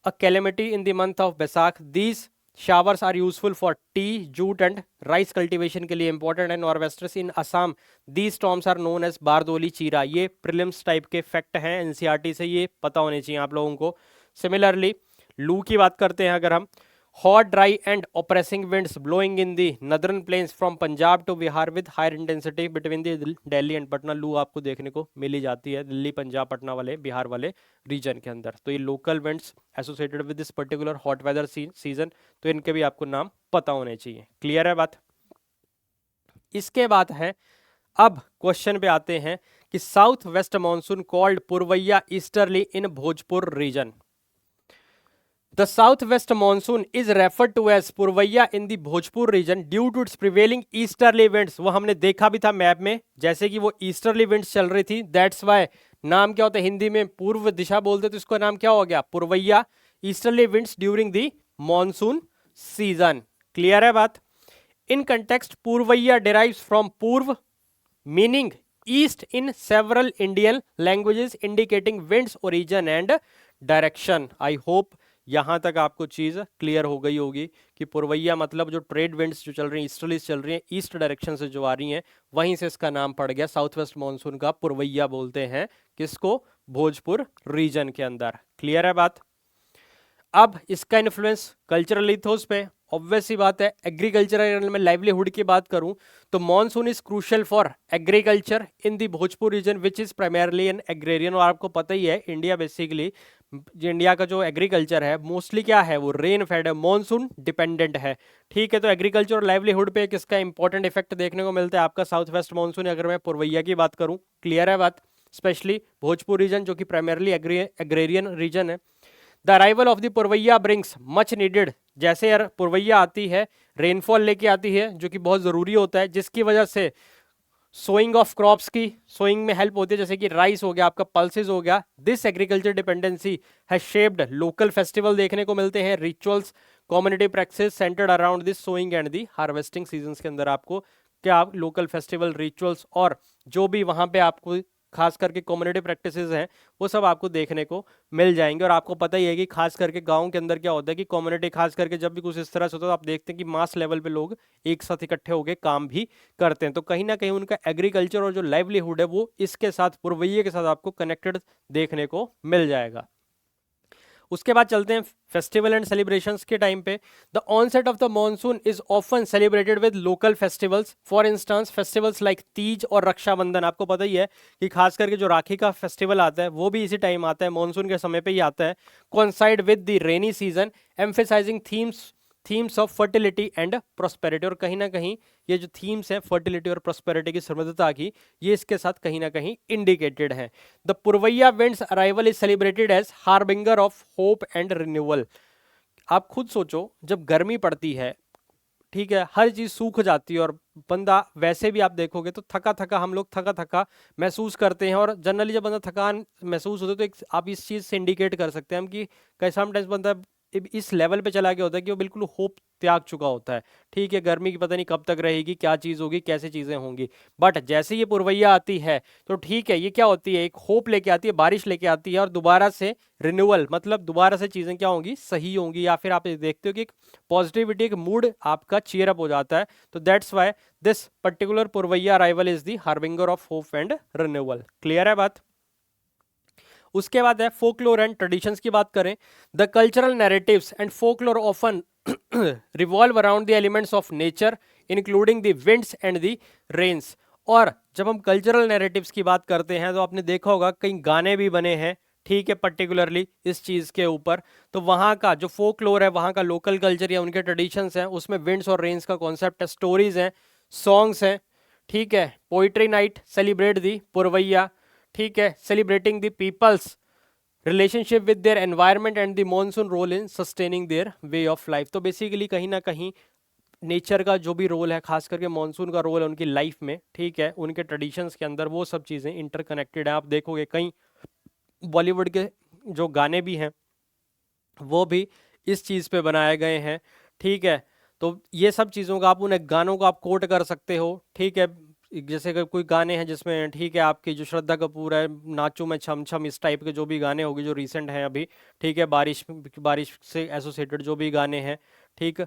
A calamity in the month of Baisakh. These showers are useful for tea jute and rice cultivation के लिए इंपॉर्टेंट है। Norwesters in Assam these storms are known as Bardoli Chheerha. ये प्रीलिम्स टाइप के फैक्ट हैं एनसीईआरटी से, ये पता होने चाहिए आप लोगों को। सिमिलरली लू की बात करते हैं अगर हम, hot dry and oppressing winds blowing in the northern plains from Punjab to Bihar with higher intensity between the Delhi and Patna. Loo आपको देखने को मिल ही जाती है दिल्ली पंजाब पटना वाले बिहार वाले रीजन के अंदर। तो ये local winds associated with this particular hot weather season, तो इनके भी आपको नाम पता होने चाहिए। क्लियर है बात? इसके बाद है, अब क्वेश्चन पे आते हैं कि south west monsoon called Purvaiya easterly in Bhojpur region. The southwest monsoon is referred to as Purvaiya in the Bhojpur region due to its prevailing easterly winds। वो हमने देखा भी था मैप में, जैसे कि वो ईस्टर्ली विंड्स चल रही थी, दैट्स वाई नाम क्या होता है हिंदी में पूर्व दिशा बोलते, तो इसका नाम क्या हो गया? पुरवैया। Easterly winds during the monsoon season. Clear है बात? इन कंटेक्स्ट पूर्वैया डिराइव्स फ्रॉम पूर्व meaning east in several Indian languages indicating winds origin and direction. I hope यहां तक आपको चीज क्लियर हो गई होगी कि पुरवैया मतलब जो ट्रेड विंड्स जो चल रही हैं ईस्टर्ली चल रही हैं, ईस्ट डायरेक्शन से जो आ रही हैं, वहीं से इसका नाम पड़ गया साउथ वेस्ट मानसून का पुरवैया बोलते हैं। किसको? भोजपुर रीजन के अंदर। क्लियर है बात? अब इसका इन्फ्लुएंस कल्चरल इथोस पे ऑब्वियस सी बात है। एग्रीकल्चर में लाइवलीहुड की बात करूं तो monsoon is crucial for agriculture in the Bhojpur region which is primarily an agrarian. और आपको पता ही है इंडिया बेसिकली, इंडिया का जो एग्रीकल्चर है मोस्टली क्या है, वो रेन फेड है, मॉनसून डिपेंडेंट है। ठीक है, तो एग्रीकल्चर और लाइवलीहुड पे किसका इंपॉर्टेंट इफेक्ट देखने को मिलता है? आपका साउथ वेस्ट मॉनसून। अगर मैं पुरवैया की बात करूं, क्लियर है बात? स्पेशली भोजपुर रीजन जो कि प्राइमरली एग्रेरियन रीजन है। द अराइवल ऑफ द पुरवैया ब्रिंग्स मच नीडेड। जैसे यार पुरवैया आती है, रेनफॉल लेके आती है जो कि बहुत ज़रूरी होता है, जिसकी वजह से सोइंग ऑफ क्रॉप्स की सोइंग में हेल्प होती है, जैसे कि राइस हो गया, आपका पल्सेस हो गया। This agriculture dependency has shaped local festival देखने को मिलते हैं, rituals, community practice centred around this sowing and the harvesting seasons के अंदर आपको क्या लोकल फेस्टिवल, रिचुअल्स और जो भी वहाँ पे आपको खास करके कम्युनिटी प्रैक्टिसेस हैं वो सब आपको देखने को मिल जाएंगे। और आपको पता ही है कि खास करके गांव के अंदर क्या होता है कि कम्युनिटी खास करके जब भी कुछ इस तरह से होता है तो आप देखते हैं कि मास लेवल पे लोग एक साथ इकट्ठे होकर काम भी करते हैं। तो कहीं ना कहीं उनका एग्रीकल्चर और जो लाइवलीहुड है वो इसके साथ, पुरवैये के साथ आपको कनेक्टेड देखने को मिल जाएगा। उसके बाद चलते हैं फेस्टिवल एंड सेलिब्रेशंस के टाइम पे। The onset of the monsoon is often celebrated with local festivals. For instance festivals like Teej और रक्षाबंधन, आपको पता ही है कि खास करके जो राखी का फेस्टिवल आता है वो भी इसी टाइम आता है, मॉनसून के समय पे ही आता है। Coincide with the rainy season emphasizing themes of fertility and prosperity. और कहीं ना कहीं ये जो थीम्स हैं फर्टिलिटी और प्रोस्पेरिटी की, समृद्धता की, ये इसके साथ कहीं ना कहीं इंडिकेटेड है। The Purvaiya winds arrival is celebrated as harbinger of hope and renewal. आप खुद सोचो, जब गर्मी पड़ती है, ठीक है, हर चीज सूख जाती है और बंदा वैसे भी आप देखोगे तो थका थका, हम लोग थका थका महसूस करते हैं। और जनरली जब बंदा थकान महसूस होता है तो एक आप इस चीज से इंडिकेट कर सकते हैं हम कि समटाइम्स बंदा इस लेवल पे चला गया होता है कि वो बिल्कुल होप त्याग चुका होता है। ठीक है, गर्मी की पता नहीं कब तक रहेगी, क्या चीज़ होगी, कैसे चीज़ें होंगी, बट जैसे ये पुरवैया आती है तो ठीक है, ये क्या होती है, एक होप लेके आती है, बारिश लेके आती है और दोबारा से रिन्यूअल, मतलब दोबारा से चीज़ें क्या होंगी, सही होंगी, या फिर आप देखते हो कि एक पॉजिटिविटी, एक मूड आपका चीयर अप हो जाता है। तो दैट्स वाई दिस पर्टिकुलर पुरवैया arrival is the harbinger of hope and renewal. Clear है बात? उसके बाद है फोकलोर एंड ट्रेडिशंस की बात करें, the cultural narratives and folklore often revolve around the elements of nature including the winds and the rains. और जब हम कल्चरल नैरेटिव्स की बात करते हैं तो आपने देखा होगा कई गाने भी बने हैं, ठीक है, पर्टिकुलरली इस चीज के ऊपर। तो वहाँ का जो फोकलोर है, वहाँ का लोकल कल्चर या उनके ट्रेडिशंस हैं, उसमें विंड्स और रेन्स का कॉन्सेप्ट है, स्टोरीज हैं, सॉन्ग्स हैं, ठीक है, पोइट्री नाइट सेलिब्रेट दी पुरवैया, ठीक है, celebrating the people's relationship with their environment and the monsoon role in sustaining their way of life. तो बेसिकली कहीं ना कहीं नेचर का जो भी रोल है, खास करके मॉनसून का रोल है उनकी लाइफ में, ठीक है, उनके ट्रेडिशंस के अंदर वो सब चीज़ें इंटरकनेक्टेड है। आप देखोगे कई बॉलीवुड के जो गाने भी हैं वो भी इस चीज़ पे बनाए गए हैं, ठीक है। तो ये सब चीज़ों का आप उन गानों को आप कोट कर सकते हो, ठीक है। जैसे कि कोई गाने हैं जिसमें, ठीक है, आपकी जो श्रद्धा कपूर है, नाचू मैं छम छम, इस टाइप के जो भी गाने होंगे जो रीसेंट हैं अभी, ठीक है, बारिश बारिश से एसोसिएटेड जो भी गाने हैं, ठीक,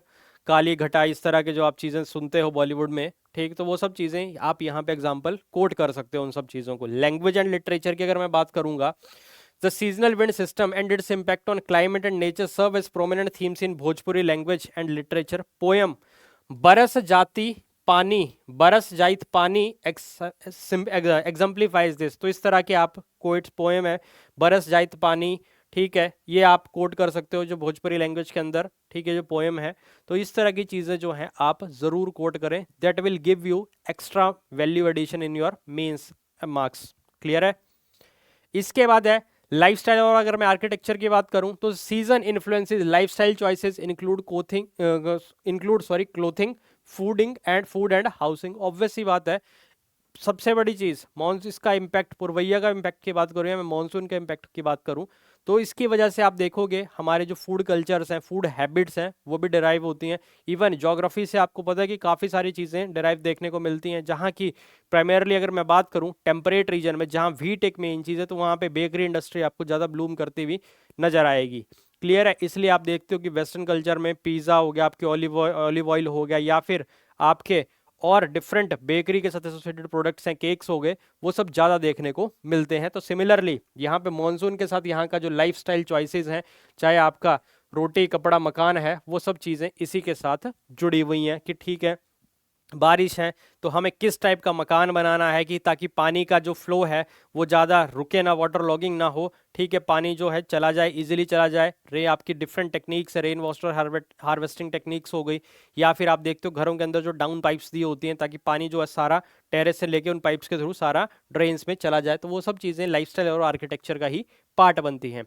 काली घटा, इस तरह के जो आप चीज़ें सुनते हो बॉलीवुड में, ठीक, तो वो सब चीज़ें आप यहाँ पे एग्जांपल कोट कर सकते हो उन सब चीज़ों को। लैंग्वेज एंड लिटरेचर की अगर मैं बात करूँगा, the seasonal wind system and its impact on climate and nature serve as prominent themes in Bhojpuri language and literature. Poem बरस जाती पानी, बरस जाइत पानी एग्जाम्पलीफाइज दिस। तो इस तरह के आप कोट्स, पोएम है बरस जाइत पानी, ठीक है, ये आप कोट कर सकते हो जो भोजपुरी लैंग्वेज के अंदर, ठीक है, जो पोएम है। तो इस तरह की चीज़ें जो हैं आप ज़रूर कोट करें, that will give you extra value addition in your mains marks. Clear है? इसके बाद है लाइफस्टाइल, और अगर मैं आर्किटेक्चर की बात करूं तो season influences lifestyle choices include clothing, food and housing. Obvious सी बात है, सबसे बड़ी चीज़ मानसून, इसका इम्पैक्ट, पुरवैया का इम्पैक्ट की बात करूँ या मैं मानसून के इम्पैक्ट की बात करूँ, तो इसकी वजह से आप देखोगे हमारे जो फूड कल्चर्स हैं, फूड हैबिट्स हैं, वो भी डिराइव होती हैं। इवन ज्योग्राफी से आपको पता है कि काफ़ी सारी चीज़ें डिराइव देखने को मिलती हैं, जहाँ की प्राइमरली अगर मैं बात करूँ टेम्परेट रीजन में, जहाँ वीट एक मेन चीज़ है, तो वहाँ पे बेकरी इंडस्ट्री आपको ज़्यादा ब्लूम करती हुई नजर आएगी। क्लियर है? इसलिए आप देखते हो कि वेस्टर्न कल्चर में पिज़्ज़ा हो गया, आपके ऑलिव ऑयल हो गया, या फिर आपके और डिफरेंट बेकरी के साथ एसोसिएटेड प्रोडक्ट्स हैं, केक्स हो गए, वो सब ज़्यादा देखने को मिलते हैं। तो सिमिलरली यहाँ पे मॉनसून के साथ यहाँ का जो लाइफस्टाइल चॉइसेस हैं, चाहे आपका रोटी कपड़ा मकान है, वो सब चीज़ें इसी के साथ जुड़ी हुई हैं कि ठीक है, बारिश है तो हमें किस टाइप का मकान बनाना है कि ताकि पानी का जो फ्लो है वो ज़्यादा रुके ना, वाटर लॉगिंग ना हो, ठीक है, पानी जो है चला जाए, इजीली चला जाए। आपकी डिफरेंट टेक्निक्स है, रेन वाटर हार्वेस्टिंग टेक्निक्स हो गई, या फिर आप देखते हो घरों के अंदर जो डाउन पाइप्स दी होती हैं ताकि पानी जो है सारा टेरेस से लेके उन पाइप्स के थ्रू सारा ड्रेन्स में चला जाए। तो वो सब चीज़ें लाइफस्टाइल और आर्किटेक्चर का ही पार्ट बनती हैं।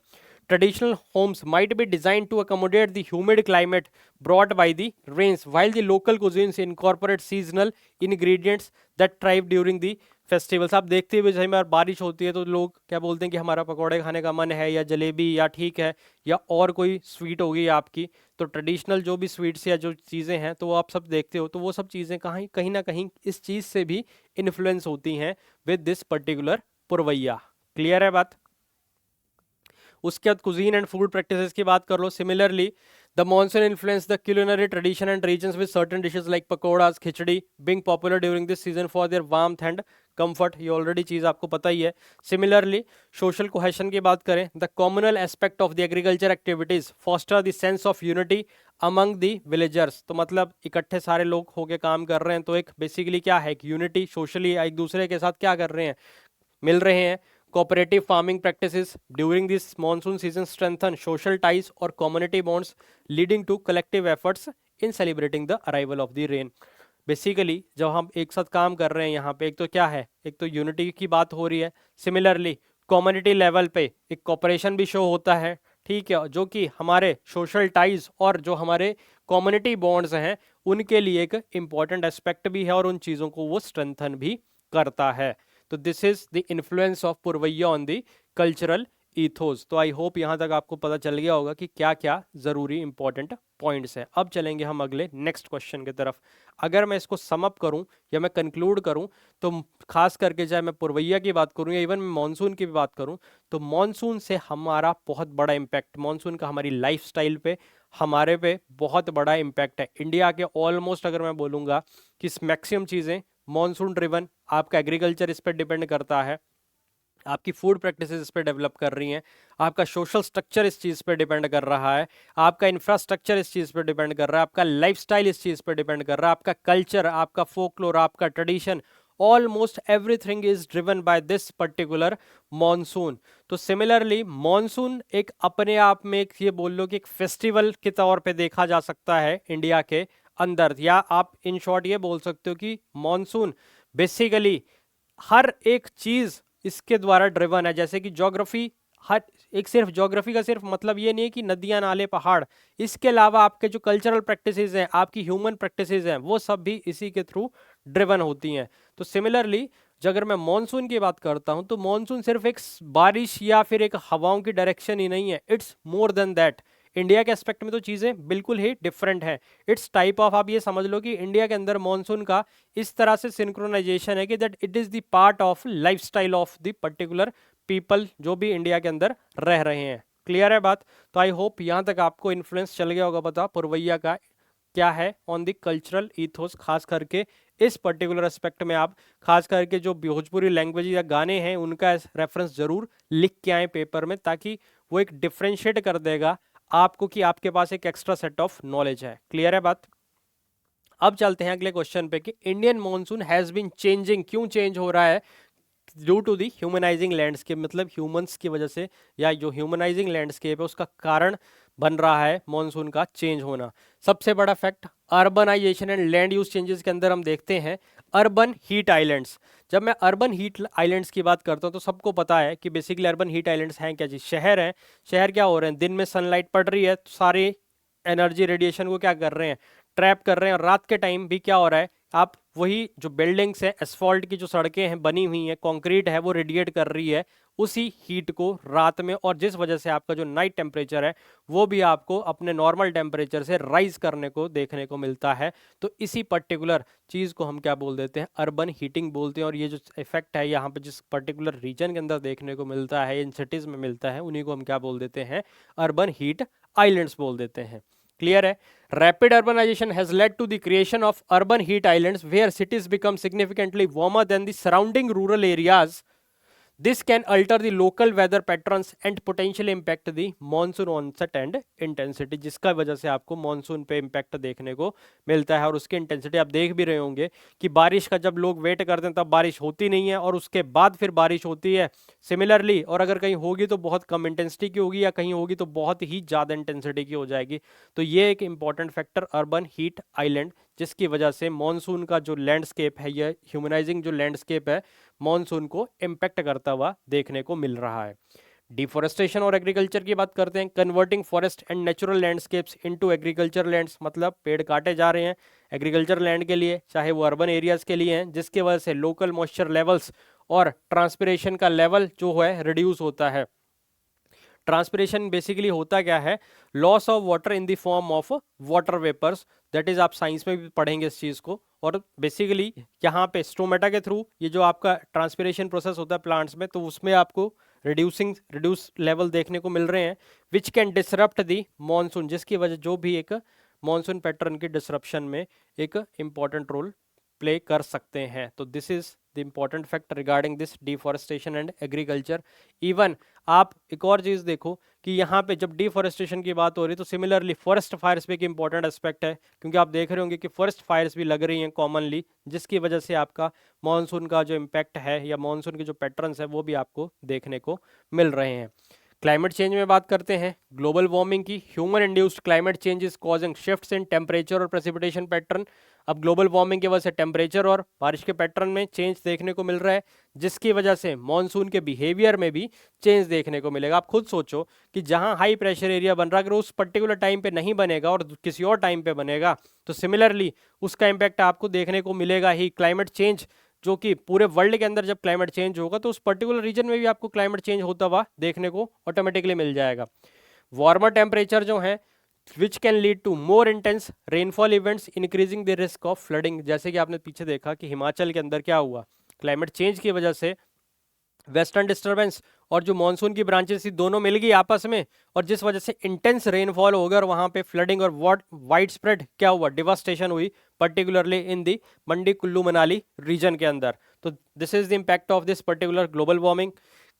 Traditional homes might be designed to accommodate the humid climate brought by the rains, while the local cuisines incorporate seasonal ingredients that thrive during the festivals. आप देखते हुए जैसे बार बारिश होती है तो लोग क्या बोलते हैं कि हमारा पकौड़े खाने का मन है, या जलेबी, या ठीक है, या और कोई स्वीट होगी आपकी। तो ट्रेडिशनल जो भी स्वीट्स या जो चीज़ें हैं तो वो आप सब देखते हो, तो वो सब चीज़ें कहीं ना कहीं इस चीज़ से भी इन्फ्लुएंस होती हैं विद दिस पर्टिकुलर पुरवैया। क्लियर है बात? उसके बाद कुजीन एंड फूड प्रैक्टिसेस की बात कर लो। Similarly the monsoon influence the culinary tradition and regions with certain dishes like pakoras, khichdi being popular during this season for their warmth and comfort। ये ऑलरेडी चीज़ आपको पता ही है। सिमिलरली सोशल कोहेशन की बात करें, the communal aspect of the agriculture activities foster the sense of unity among the villagers. तो मतलब इकट्ठे सारे लोग होके काम कर रहे हैं, तो एक बेसिकली क्या है, एक यूनिटी, सोशली एक दूसरे के साथ क्या कर रहे हैं, मिल रहे हैं। Cooperative farming practices during this monsoon season strengthen social ties or community bonds, leading to collective efforts in celebrating the arrival of the rain। Basically जब हम एक साथ काम कर रहे हैं यहाँ पे, एक तो क्या है, एक तो यूनिटी की बात हो रही है, सिमिलरली कम्युनिटी लेवल पे एक कॉपरेशन भी शो होता है, ठीक है, जो कि हमारे सोशल टाइज और जो हमारे कम्युनिटी बॉन्ड्स हैं उनके लिए एक इम्पॉर्टेंट एस्पेक्ट भी है, और उन चीज़ों को वो स्ट्रेंथन भी करता है। तो this is the influence of पुरवैया ऑन द कल्चरल ईथोस। तो आई होप यहाँ तक आपको पता चल गया होगा कि क्या क्या ज़रूरी इंपॉर्टेंट पॉइंट्स हैं। अब चलेंगे हम अगले नेक्स्ट क्वेश्चन की तरफ। अगर मैं इसको समअप करूं या मैं कंक्लूड करूं, तो खास करके चाहे मैं पुरवैया की बात करूं या इवन मैं मानसून की भी बात करूं, तो मानसून से हमारा बहुत बड़ा इम्पैक्ट, मानसून का हमारी लाइफस्टाइल पे, हमारे पे बहुत बड़ा इम्पैक्ट है। इंडिया के ऑलमोस्ट अगर मैं बोलूँगा कि मैक्सिमम चीज़ें मानसून ड्रिवन, आपका एग्रीकल्चर इस पर डिपेंड करता है, आपकी फूड प्रैक्टिसेस इस पे डेवलप कर रही हैं, आपका सोशल स्ट्रक्चर इस चीज़ पे डिपेंड कर रहा है, आपका इंफ्रास्ट्रक्चर इस चीज़ पे डिपेंड कर रहा है, आपका लाइफस्टाइल इस चीज़ पे डिपेंड कर रहा है, आपका कल्चर, आपका फोकलोर, आपका tradition, almost everything is driven by this particular monsoon. तो सिमिलरली मॉनसून एक अपने आप में एक ये बोल लो कि एक फेस्टिवल के तौर पे देखा जा सकता है इंडिया के अंदर, या आप इन शॉर्ट ये बोल सकते हो कि मॉनसून बेसिकली हर एक चीज इसके द्वारा ड्रिवन है। जैसे कि ज्योग्राफी, हर एक सिर्फ ज्योग्राफी का सिर्फ मतलब ये नहीं है कि नदियां नाले पहाड़, इसके अलावा आपके जो कल्चरल प्रैक्टिसेस हैं, आपकी ह्यूमन प्रैक्टिसेस हैं, वो सब भी इसी के थ्रू ड्रिवन होती हैं। तो सिमिलरली अगर मैं मॉनसून की बात करता हूं तो मॉनसून सिर्फ एक बारिश या फिर एक हवाओं की डायरेक्शन ही नहीं है, it's more than that. India के एस्पेक्ट में तो चीज़ें बिल्कुल ही डिफरेंट है। इट्स टाइप ऑफ, आप ये समझ लो कि इंडिया के अंदर मॉनसून का इस तरह से सिंक्रोनाइजेशन है कि that it is the part of lifestyle of the particular people जो भी इंडिया के अंदर रह रहे हैं। क्लियर है बात? तो आई होप यहाँ तक आपको इन्फ्लुएंस चल गया होगा पता पुरवैया का क्या है ऑन द कल्चरल ईथोस, खास करके इस पर्टिकुलर एस्पेक्ट में आप खास करके जो भोजपुरी लैंग्वेज या गाने हैं उनका रेफरेंस जरूर लिख के आए पेपर में, ताकि वो एक डिफ्रेंशिएट कर देगा आपको कि आपके पास एक एक्स्ट्रा सेट ऑफ नॉलेज है। क्लियर है बात? अब चलते हैं अगले क्वेश्चन पे कि Indian monsoon has been changing, क्यों चेंज हो रहा है? Due to the humanising landscape, मतलब ह्यूमंस की वजह से, या जो ह्यूमनाइजिंग लैंडस्केप है उसका कारण बन रहा है मॉनसून का चेंज होना। सबसे बड़ा fact urbanisation and land use changes के अंदर हम देखते हैं अर्बन हीट आइलैंड्स। जब मैं अर्बन हीट आइलैंड्स की बात करता हूं तो सबको पता है कि बेसिकली अर्बन हीट आइलैंड्स हैं क्या चीज? शहर हैं। शहर क्या हो रहे हैं? दिन में सनलाइट पड़ रही है तो सारे एनर्जी रेडिएशन को क्या कर रहे हैं? ट्रैप कर रहे हैं। और रात के टाइम भी क्या हो रहा है? आप वही जो बिल्डिंग्स है, एसफॉल्ट की जो सड़कें हैं बनी हुई हैं, कंक्रीट है, वो रेडिएट कर रही है उसी हीट को रात में, और जिस वजह से आपका जो नाइट टेम्परेचर है वो भी आपको अपने नॉर्मल टेम्परेचर से राइज करने को देखने को मिलता है। तो इसी पर्टिकुलर चीज को हम क्या बोल देते हैं? अर्बन हीटिंग बोलते हैं। और ये जो इफेक्ट है यहाँ पे जिस पर्टिकुलर रीजन के अंदर देखने को मिलता है, इन सिटीज में मिलता है, उन्हीं को हम क्या बोल देते हैं? अर्बन हीट आइलैंड्स बोल देते हैं। क्लियर है? Rapid urbanization has led to the creation of urban heat islands where cities become significantly warmer than the surrounding rural areas. This can alter the local weather patterns and potentially impact the monsoon onset and intensity, जिसका वजह से आपको monsoon पे impact देखने को मिलता है। और उसकी इंटेंसिटी आप देख भी रहे होंगे कि बारिश का जब लोग वेट करते हैं तब बारिश होती नहीं है, और उसके बाद फिर बारिश होती है सिमिलरली। और अगर कहीं होगी तो बहुत कम इंटेंसिटी की होगी, या कहीं होगी तो बहुत ही ज़्यादा इंटेंसिटी की हो जाएगी। तो ये एक important factor urban heat island, जिसकी वजह से मॉनसून का जो लैंडस्केप है, यह ह्यूमनाइजिंग जो लैंडस्केप है, मॉनसून को इम्पैक्ट करता हुआ देखने को मिल रहा है। डिफोरेस्टेशन और एग्रीकल्चर की बात करते हैं। Converting forest and natural landscapes into agriculture lands, मतलब पेड़ काटे जा रहे हैं एग्रीकल्चर लैंड के लिए, चाहे वो अर्बन एरियाज के लिए हैं, जिसके वजह से लोकल मॉइस्चर लेवल्स और ट्रांसपिरेशन का लेवल जो है रिड्यूस होता है। ट्रांसपिरेशन बेसिकली होता क्या है? Loss of water in the form of water vapours, that is आप साइंस में भी पढ़ेंगे इस चीज को। और बेसिकली यहाँ पे स्टोमेटा के थ्रू ये जो आपका ट्रांसपिरेशन प्रोसेस होता है प्लांट्स में, तो उसमें आपको रिड्यूस लेवल देखने को मिल रहे हैं, which can disrupt the monsoon, जिसकी वजह जो भी एक मॉनसून पैटर्न की डिसरप्शन में एक इंपॉर्टेंट रोल प्ले कर सकते हैं। तो this is the important fact regarding this deforestation and agriculture. Even आप एक और चीज देखो कि यहाँ पे जब डिफॉरेस्टेशन की बात हो रही है तो सिमिलरली फॉरेस्ट फायर्स भी एक इंपॉर्टेंट एस्पेक्ट है, क्योंकि आप देख रहे होंगे कि फॉरेस्ट फायर्स भी लग रही हैं कॉमनली, जिसकी वजह से आपका मॉनसून का जो इम्पैक्ट है या मॉनसून के जो पैटर्न्स है वो भी आपको देखने को मिल रहे हैं। क्लाइमेट चेंज में बात करते हैं, ग्लोबल वार्मिंग की। Human induced climate change is causing shifts in temperature और प्रेसिपिटेशन पैटर्न। अब ग्लोबल वार्मिंग की वजह से टेम्परेचर और बारिश के पैटर्न में चेंज देखने को मिल रहा है, जिसकी वजह से मॉनसून के बिहेवियर में भी चेंज देखने को मिलेगा। आप खुद सोचो कि जहां हाई प्रेशर एरिया बन रहा है, अगर उस पर्टिकुलर टाइम पे नहीं बनेगा और किसी और टाइम पे बनेगा, तो सिमिलरली उसका इम्पैक्ट आपको देखने को मिलेगा ही। क्लाइमेट चेंज जो कि पूरे वर्ल्ड के अंदर जब क्लाइमेट चेंज होगा तो उस पर्टिकुलर रीजन में भी आपको क्लाइमेट चेंज होता हुआ देखने को ऑटोमेटिकली मिल जाएगा। वार्मर टेम्परेचर जो है which can lead to more intense rainfall events increasing the risk of flooding. जैसे कि आपने पीछे देखा कि हिमाचल के अंदर क्या हुआ, क्लाइमेट चेंज की वजह से वेस्टर्न डिस्टर्बेंस और जो मॉनसून की ब्रांचेस थी दोनों मिल गई आपस में, और जिस वजह से इंटेंस रेनफॉल हो गया और वहां पे फ्लडिंग और वाइड स्प्रेड क्या हुआ, डिवास्टेशन हुई, particularly in the Mandi Kullu Manali region के अंदर। तो this is the impact of this particular global warming.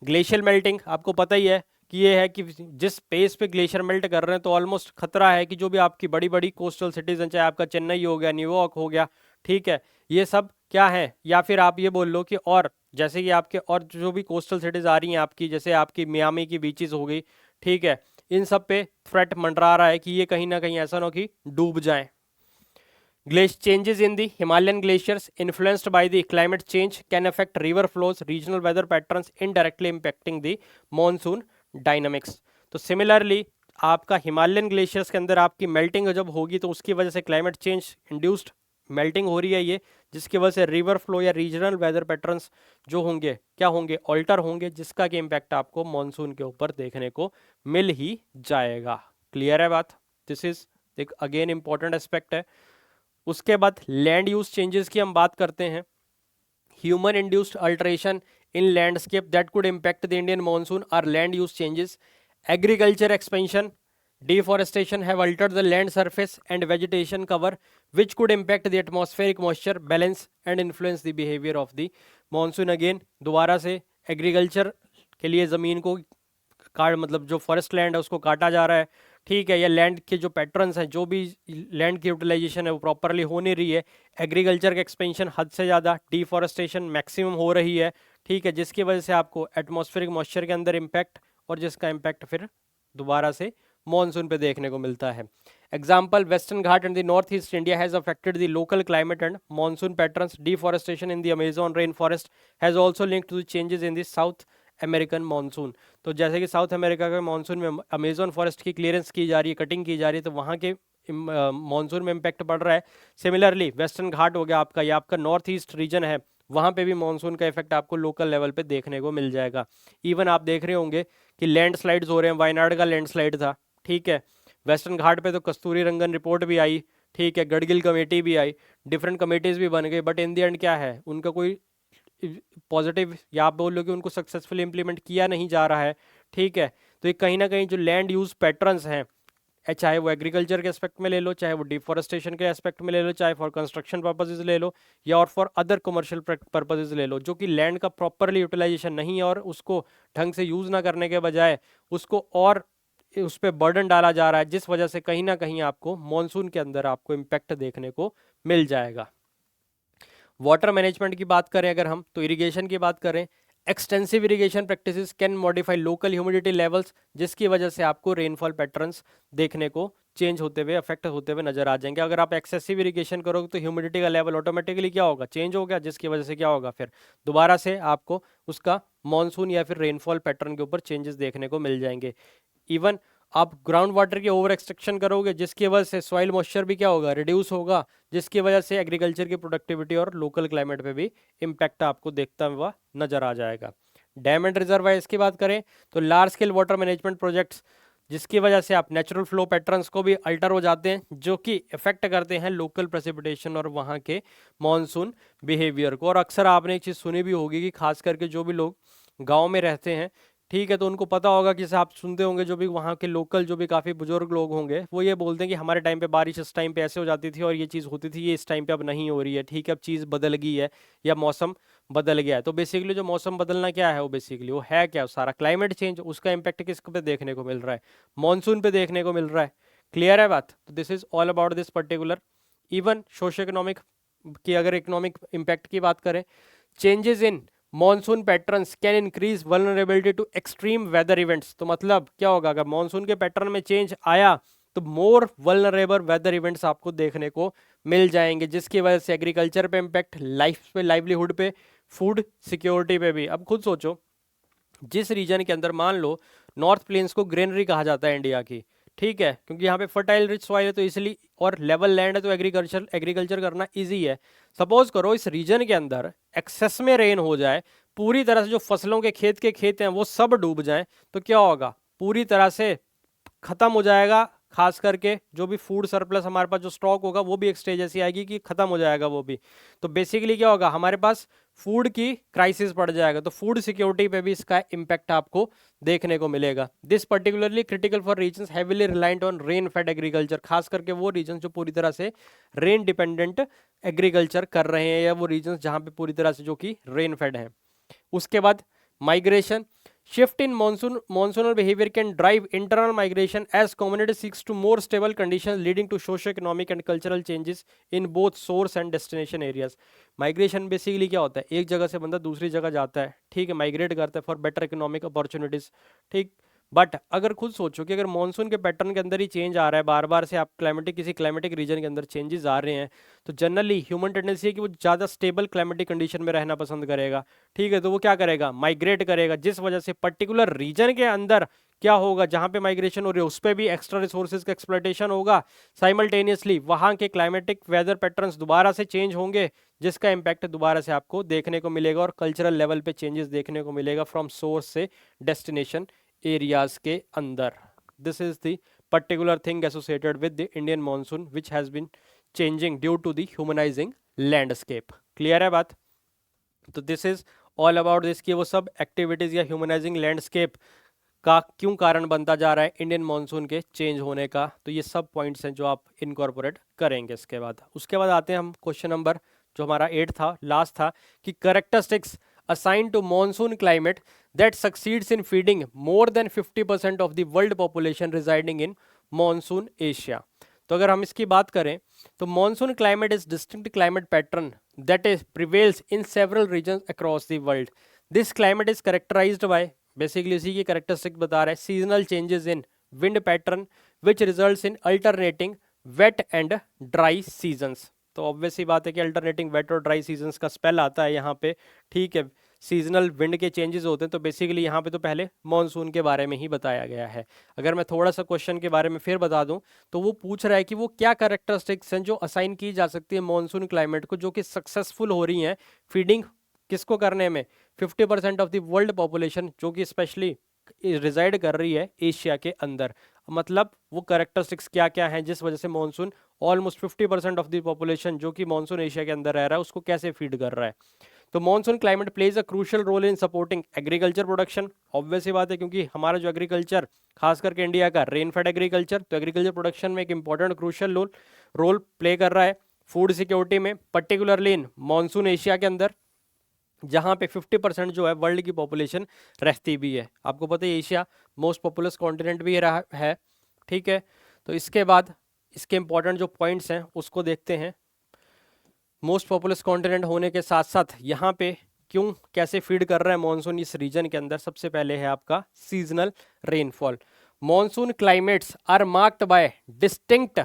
Glacial melting आपको पता ही है कि ये है कि जिस पेस पे ग्लेशियर मेल्ट कर रहे हैं तो ऑलमोस्ट खतरा है कि जो भी आपकी बड़ी बड़ी कोस्टल सिटीज हैं, चाहे आपका चेन्नई हो गया, न्यूयॉर्क हो गया, ठीक है, ये सब क्या है, या फिर आप ये बोल लो कि और जैसे कि आपके और जो भी कोस्टल सिटीज आ रही हैं आपकी, जैसे आपकी मियामी की बीचेस हो गई, ठीक है, इन सब पे थ्रेट मंडरा रहा है कि ये कहीं ना कहीं ऐसा ना हो कि डूब जाए। Changes in the Himalayan glaciers influenced by the climate change can affect river flows, regional weather patterns, indirectly impacting the monsoon dynamics. तो सिमिलरली आपका हिमालयन ग्लेशियर्स के अंदर आपकी मेल्टिंग जब होगी तो उसकी वजह से क्लाइमेट चेंज इंड्यूस्ड मेल्टिंग हो रही है ये, जिसकी वजह से रिवर फ्लो या रीजनल वेदर पैटर्न्स जो होंगे क्या होंगे, ऑल्टर होंगे, जिसका कि इम्पैक्ट आपको मॉनसून के ऊपर देखने को मिल ही जाएगा। क्लियर है बात? दिस इज एक अगेन इंपॉर्टेंट एस्पेक्ट है। उसके बाद लैंड यूज चेंजेस की हम बात करते हैं। Human induced alteration in landscape that could impact the Indian monsoon are land use changes. Agriculture expansion, deforestation have altered the land surface and vegetation cover which could impact the atmospheric moisture balance and influence the behavior of the monsoon। again दोबारा से agriculture के लिए ज़मीन को काट, मतलब जो forest land है उसको काटा जा रहा है, ठीक है, या लैंड के जो पैटर्न्स हैं, जो भी लैंड की यूटिलाइजेशन है वो प्रॉपरली हो नहीं रही है, एग्रीकल्चर का एक्सपेंशन हद से ज़्यादा, डिफॉरेस्टेशन मैक्सिमम हो रही है, ठीक है, जिसकी वजह से आपको एटमॉस्फेरिक मॉइस्चर के अंदर इम्पैक्ट, और जिसका इम्पैक्ट फिर दोबारा से मॉनसून पे देखने को मिलता है। एग्जाम्पल, वेस्टर्न घाट and the north east India has affected the local climate and monsoon patterns. Deforestation in the Amazon rain forest has also linked to the changes in the South American monsoon. तो जैसे कि South America के monsoon में Amazon forest की clearance की जा रही है, कटिंग की जा रही है, तो वहाँ के मॉनसून में इम्पैक्ट पड़ रहा है। सिमिलरली वेस्टर्न घाट हो गया आपका, या आपका नॉर्थ ईस्ट रीजन है, वहाँ पे भी मॉनसून का इफेक्ट आपको लोकल लेवल पे देखने को मिल जाएगा। इवन आप देख रहे होंगे कि लैंडस्लाइड्स हो रहे हैं, वायनाड का लैंडस्लाइड था, ठीक है, वेस्टर्न घाट पे तो कस्तूरी रंगन रिपोर्ट भी आई, ठीक है, गडगिल कमेटी भी आई, डिफरेंट कमेटीज भी बन गई, बट इन द एंड क्या है, उनका कोई पॉजिटिव, या आप बोल लो कि उनको सक्सेसफुली इंप्लीमेंट किया नहीं जा रहा है, ठीक है। तो ये कहीं ना कहीं जो लैंड यूज पैटर्न्स हैं, चाहे वो एग्रीकल्चर के एस्पेक्ट में ले लो, चाहे वो डिफॉरेस्टेशन के एस्पेक्ट में ले लो, चाहे फॉर कंस्ट्रक्शन पर्पसेज ले लो, या और फॉर अदर कमर्शियल पर्पसेज ले लो, जो कि लैंड का प्रॉपरली यूटिलाइजेशन नहीं है और उसको ढंग से यूज ना करने के बजाय उसको और उस पर बर्डन डाला जा रहा है, जिस वजह से कहीं ना कहीं आपको मॉनसून के अंदर आपको इम्पैक्ट देखने को मिल जाएगा। वाटर मैनेजमेंट की बात करें अगर हम, तो इरिगेशन की बात करें, extensive irrigation practices can modify local humidity levels, जिसकी वजह से आपको रेनफॉल पैटर्न्स देखने को चेंज होते हुए, अफेक्ट होते हुए नजर आ जाएंगे। अगर आप एक्सेसिव इरिगेशन करोगे तो ह्यूमिडिटी का लेवल ऑटोमेटिकली क्या होगा, चेंज हो गया, जिसकी वजह से क्या होगा, फिर दोबारा से आपको उसका मॉनसून या फिर रेनफॉल पैटर्न के ऊपर चेंजेस देखने को मिल जाएंगे। इवन आप ग्राउंड वाटर की ओवर एक्सट्रैक्शन करोगे, जिसकी वजह से सॉइल मॉइस्चर भी क्या होगा, रिड्यूस होगा, जिसकी वजह से एग्रीकल्चर की प्रोडक्टिविटी और लोकल क्लाइमेट पे भी इम्पैक्ट आपको देखता हुआ नजर आ जाएगा। डैम एंड रिजर्वायर्स की बात करें तो large scale water management projects, जिसकी वजह से आप नेचुरल फ्लो पैटर्न्स को भी अल्टर हो जाते हैं, जो कि इफेक्ट करते हैं लोकल प्रेसिपिटेशन और वहाँ के मॉनसून बिहेवियर को। और अक्सर आपने एक चीज़ सुनी भी होगी कि खास करके जो भी लोग गाँव में रहते हैं, ठीक है, तो उनको पता होगा कि आप सुनते होंगे, जो भी वहाँ के लोकल जो भी काफ़ी बुजुर्ग लोग होंगे वो ये बोलते हैं कि हमारे टाइम पे बारिश इस टाइम पे ऐसे हो जाती थी और ये चीज़ होती थी, ये इस टाइम पे अब नहीं हो रही है, ठीक है, अब चीज़ बदल गई है या मौसम बदल गया है। तो बेसिकली जो मौसम बदलना क्या है, वो बेसिकली वो है क्या, सारा क्लाइमेट चेंज, उसका इम्पैक्ट किस पे देखने को मिल रहा है, मॉनसून पे देखने को मिल रहा है। क्लियर है बात? तो this is all about this particular. Even socio economic की अगर इकोनॉमिक इम्पैक्ट की बात करें, changes in monsoon patterns can increase vulnerability to extreme weather events. तो मतलब क्या होगा, अगर मॉनसून के पैटर्न में चेंज आया तो मोर वल्नरेबल वेदर इवेंट्स आपको देखने को मिल जाएंगे, जिसकी वजह से एग्रीकल्चर पे इम्पैक्ट, लाइफ पे, लाइवलीहुड पे, फूड सिक्योरिटी पे भी। अब खुद सोचो, जिस रीजन के अंदर मान लो नॉर्थ प्लेन्स को ग्रीनरी कहा जाता है इंडिया की, ठीक है, क्योंकि यहाँ पे फर्टाइल रिच सॉइल है तो इसलिए, और लेवल लैंड है तो एग्रीकल्चर करना इजी है। सपोज करो इस रीजन के अंदर एक्सेस में रेन हो जाए, पूरी तरह से जो फसलों के खेत हैं वो सब डूब जाएं, तो क्या होगा, पूरी तरह से खत्म हो जाएगा। खास करके जो भी फूड सरप्लस हमारे पास जो स्टॉक होगा वो भी एक स्टेज ऐसी आएगी कि खत्म हो जाएगा वो भी। तो बेसिकली क्या होगा, हमारे पास फूड की क्राइसिस पड़ जाएगा, तो फूड सिक्योरिटी पे भी इसका इम्पैक्ट आपको देखने को मिलेगा। This particularly critical for regions heavily reliant on rain fed agriculture, खास करके वो रीजन जो पूरी तरह से रेन डिपेंडेंट एग्रीकल्चर कर रहे हैं, या वो रीजन जहाँ पे पूरी तरह से जो कि रेन फेड है। उसके बाद migration, Shift in monsoonal behavior can drive internal migration as community seeks to more stable conditions, leading to socio-economic and cultural changes in both source and destination areas. Migration basically क्या होता है, एक जगह से बंदा दूसरी जगह जाता है, ठीक है, माइग्रेट करता है फॉर बेटर इकोनॉमिक अपॉर्चुनिटीज, ठीक। बट अगर खुद सोचो कि अगर मानसून के पैटर्न के अंदर ही चेंज आ रहा है, बार बार से आप किसी क्लाइमेटिक रीजन के अंदर चेंजेस आ रहे हैं, तो जनरली ह्यूमन टेंडेंसी है कि वो ज़्यादा स्टेबल क्लाइमेटिक कंडीशन में रहना पसंद करेगा, ठीक है। तो वो क्या करेगा, माइग्रेट करेगा, जिस वजह से पर्टिकुलर रीजन के अंदर क्या होगा, जहां पे माइग्रेशन हो रही है उस पर भी एक्स्ट्रा रिसोर्सेज का एक्सप्लॉयटेशन होगा, साइमल्टेनियसली वहां के क्लाइमेटिक वेदर पैटर्न्स दोबारा से चेंज होंगे, जिसका इम्पैक्ट दोबारा से आपको देखने को मिलेगा और कल्चरल लेवल पे चेंजेस देखने को मिलेगा फ्रॉम सोर्स से डेस्टिनेशन एरियाज के अंदर। This is the particular thing associated with the Indian monsoon which has been changing due to the humanising landscape. Clear है बात? तो this is all about this कि वो सब एक्टिविटीज या ह्यूमनाइजिंग लैंडस्केप का क्यों कारण बनता जा रहा है इंडियन मानसून के चेंज होने का। तो ये सब पॉइंट्स हैं जो आप इनकॉर्पोरेट करेंगे उसके बाद आते हैं हम क्वेश्चन नंबर जो हमारा 8 था, लास्ट था, कि characteristics assign to monsoon climate that succeeds in feeding more than 50% of the world population residing in monsoon Asia. तो अगर हम इसकी बात करें तो monsoon climate is distinct climate pattern that is prevails in several regions across the world. This climate is characterised by, basically इसी की characteristic बता रहा है, seasonal changes in wind pattern which results in alternating wet and dry seasons. तो obvious ही बात है कि अल्टरनेटिंग वेट और ड्राई सीजन्स का स्पेल आता है यहाँ पे, ठीक है। सीजनल विंड के चेंजेस होते हैं, तो बेसिकली यहाँ पे तो पहले मॉनसून के बारे में ही बताया गया है। अगर मैं थोड़ा सा क्वेश्चन के बारे में फिर बता दूं तो वो पूछ रहा है कि वो क्या कैरेक्टरिस्टिक्स हैं जो असाइन की जा सकती है मॉनसून क्लाइमेट को, जो कि सक्सेसफुल हो रही हैं फीडिंग किसको करने में, 50% ऑफ द वर्ल्ड पॉपुलेशन जो कि स्पेशली रिजाइड कर रही है एशिया के अंदर। मतलब वो कैरेक्टरिस्टिक्स क्या क्या हैं जिस वजह से monsoon almost 50% of the population जो कि मॉनसून एशिया के अंदर रह रहा है उसको कैसे फीड कर रहा है। तो monsoon climate plays a crucial role in supporting agriculture production. Obvious ही बात है क्योंकि हमारा जो एग्रीकल्चर खास करके इंडिया का रेन फेड एग्रीकल्चर, तो एग्रीकल्चर प्रोडक्शन में एक इंपॉर्टेंट क्रूशियल रोल प्ले कर रहा है फूड सिक्योरिटी में, पर्टिकुलरली इन मॉनसून एशिया के अंदर जहाँ पे 50% जो है वर्ल्ड की पॉपुलेशन रहती भी है। आपको पता है एशिया मोस्ट पॉपुलस कॉन्टिनेंट भी रहा है, ठीक है। तो इसके बाद इसके इंपॉर्टेंट जो पॉइंट्स हैं उसको देखते हैं। मोस्ट पॉपुलस कॉन्टिनेंट होने के साथ साथ यहाँ पे क्यों कैसे फीड कर रहा है मॉनसून इस रीजन के अंदर, सबसे पहले है आपका seasonal rainfall. Monsoon climates are marked by distinct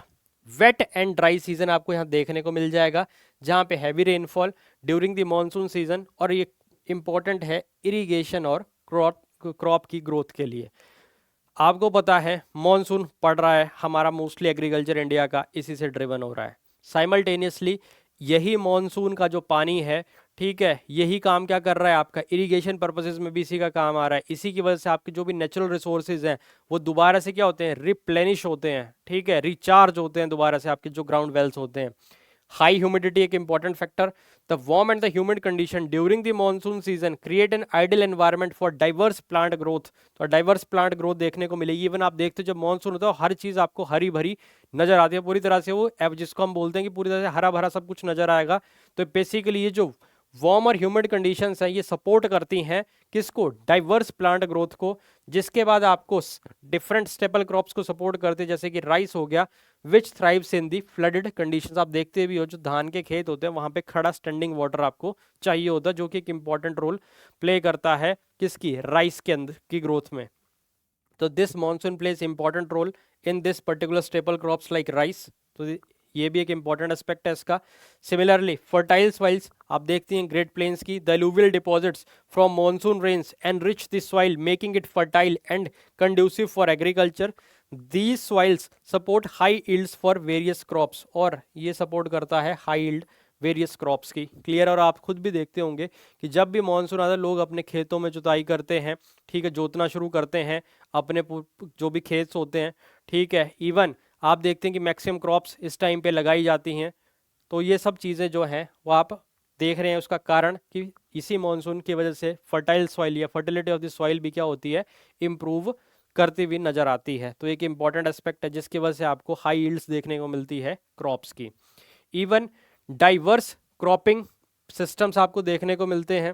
wet and dry season आपको यहाँ देखने को मिल जाएगा, जहाँ पे heavy rainfall during the monsoon season, और ये इंपॉर्टेंट है इरिगेशन और क्रॉप की ग्रोथ के लिए। आपको पता है मॉनसून पड़ रहा है हमारा मोस्टली एग्रीकल्चर इंडिया का इसी से ड्रिवन हो रहा है। साइमल्टेनियसली यही मॉनसून का जो पानी है, ठीक है, यही काम क्या कर रहा है आपका इरिगेशन पर्पसेस में भी इसी का काम आ रहा है। इसी की वजह से आपके जो भी नेचुरल रिसोर्सेज हैं वो दोबारा से क्या होते हैं, रिप्लेनिश होते हैं, ठीक है, रिचार्ज होते हैं दोबारा से आपके जो ग्राउंड वेल्स होते हैं। हाई ह्यूमिडिटी एक important factor, the warm and the humid condition during the monsoon season create an ideal environment for diverse plant growth. तो डाइवर्स प्लांट ग्रोथ देखने को मिलेगी। इवन आप देखते हो जब मॉनसून होता है हर चीज आपको हरी भरी नजर आती है, पूरी तरह से वो जिसको हम बोलते हैं कि पूरी तरह से हरा भरा सब कुछ नजर आएगा। तो बेसिकली ये जो वार्म और ह्यूमिड कंडीशंस हैं ये सपोर्ट करती हैं किसको, डाइवर्स प्लांट ग्रोथ को, जिसके बाद आपको डिफरेंट स्टेपल क्रॉप्स को सपोर्ट करते हैं, जैसे कि राइस हो गया विच थ्राइव्स इन दी फ्लडेड कंडीशंस। आप देखते भी हो जो धान के खेत होते हैं वहां पे खड़ा स्टैंडिंग वाटर आपको चाहिए होता है, जो कि एक इंपॉर्टेंट रोल प्ले करता है किसकी, राइस के अंदर की ग्रोथ में। तो this monsoon plays important role in this particular staple crops like rice. तो ये भी एक इंपॉर्टेंट एस्पेक्ट है इसका। सिमिलरली फर्टाइल सॉइल्स आप देखती हैं ग्रेट प्लेन्स की, the alluvial deposits from monsoon rains enrich the soil making it fertile and conducive for agriculture. These soils support high yields for various crops, और ये support करता है हाई यील्ड वेरियस क्रॉप्स की। Clear? और आप खुद भी देखते होंगे कि जब भी मानसून आता है लोग अपने खेतों में जुताई करते हैं, ठीक है, जोतना शुरू करते हैं अपने जो भी खेत होते हैं, ठीक है। इवन आप देखते हैं कि मैक्सिमम क्रॉप्स इस टाइम पे लगाई जाती हैं। तो ये सब चीज़ें जो हैं वो आप देख रहे हैं, उसका कारण कि इसी मानसून की वजह से फर्टाइल सॉइल या फर्टिलिटी ऑफ द सॉइल भी क्या होती है, इम्प्रूव करती हुई नजर आती है। तो एक इंपॉर्टेंट एस्पेक्ट है जिसकी वजह से आपको हाई यील्ड्स देखने को मिलती है क्रॉप्स की। इवन डाइवर्स क्रॉपिंग सिस्टम्स आपको देखने को मिलते हैं।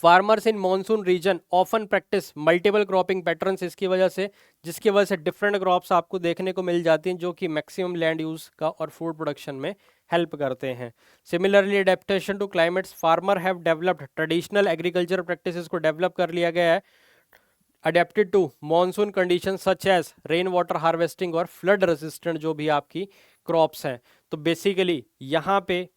Farmers in monsoon region often practice multiple cropping patterns, इसकी वजह से जिसकी वजह से डिफरेंट क्रॉप्स आपको देखने को मिल जाती हैं जो कि मैक्सिमम लैंड यूज का और फूड प्रोडक्शन में हेल्प करते हैं। Similarly adaptation to climates, farmer have developed traditional agriculture practices को डेवलप कर लिया गया है adapted to monsoon condition such as rain water harvesting और फ्लड रेजिस्टेंट जो भी आपकी क्रॉप्स हैं। तो बेसिकली यहाँ पे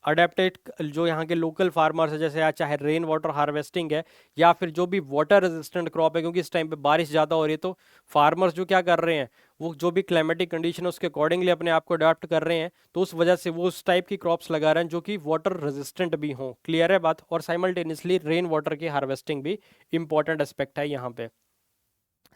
अडेप्टेड जो यहाँ के लोकल फार्मर्स है, जैसे चाहे रेन वाटर हार्वेस्टिंग है या फिर जो भी वाटर रेजिस्टेंट क्रॉप है, क्योंकि इस टाइम पे बारिश ज़्यादा हो रही है तो फार्मर्स जो क्या कर रहे हैं वो जो भी क्लाइमेटिक कंडीशन है उसके अकॉर्डिंगली अपने आप को अडाप्ट कर रहे हैं, तो उस वजह से वो उस टाइप की क्रॉप्स लगा रहे हैं जो कि वाटर रेजिस्टेंट भी हों। क्लियर है बात? और साइमल्टेनियसली रेन वाटर की हार्वेस्टिंग भी इंपॉर्टेंट एस्पेक्ट है यहाँ पे।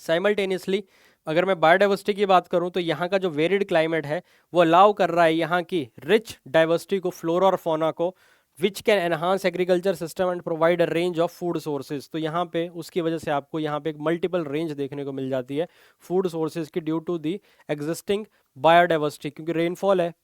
साइमल्टेनियसली अगर मैं बायोडाइवर्सिटी की बात करूं तो यहाँ का जो वेरिड क्लाइमेट है वो अलाउ कर रहा है यहाँ की रिच डाइवर्सिटी को, फ्लोरा और फौना को, which can enhance agriculture system and provide a range of food sources. तो यहाँ पे उसकी वजह से आपको यहाँ पे एक मल्टीपल रेंज देखने को मिल जाती है फूड सोर्सेज की due to the existing biodiversity, क्योंकि रेनफॉल है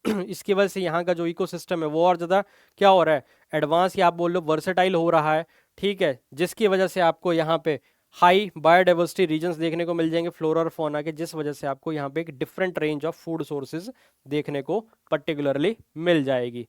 इसकी वजह से यहाँ का जो इकोसिस्टम है वो और ज़्यादा क्या हो रहा है, एडवांस या आप बोल लो वर्सेटाइल हो रहा है। ठीक है, जिसकी वजह से आपको यहाँ पे हाई बायोडाइवर्सिटी रीजन्स देखने को मिल जाएंगे फ्लोरा और फौना के, जिस वजह से आपको यहाँ पे एक different range of food sources देखने को पर्टिकुलरली मिल जाएगी।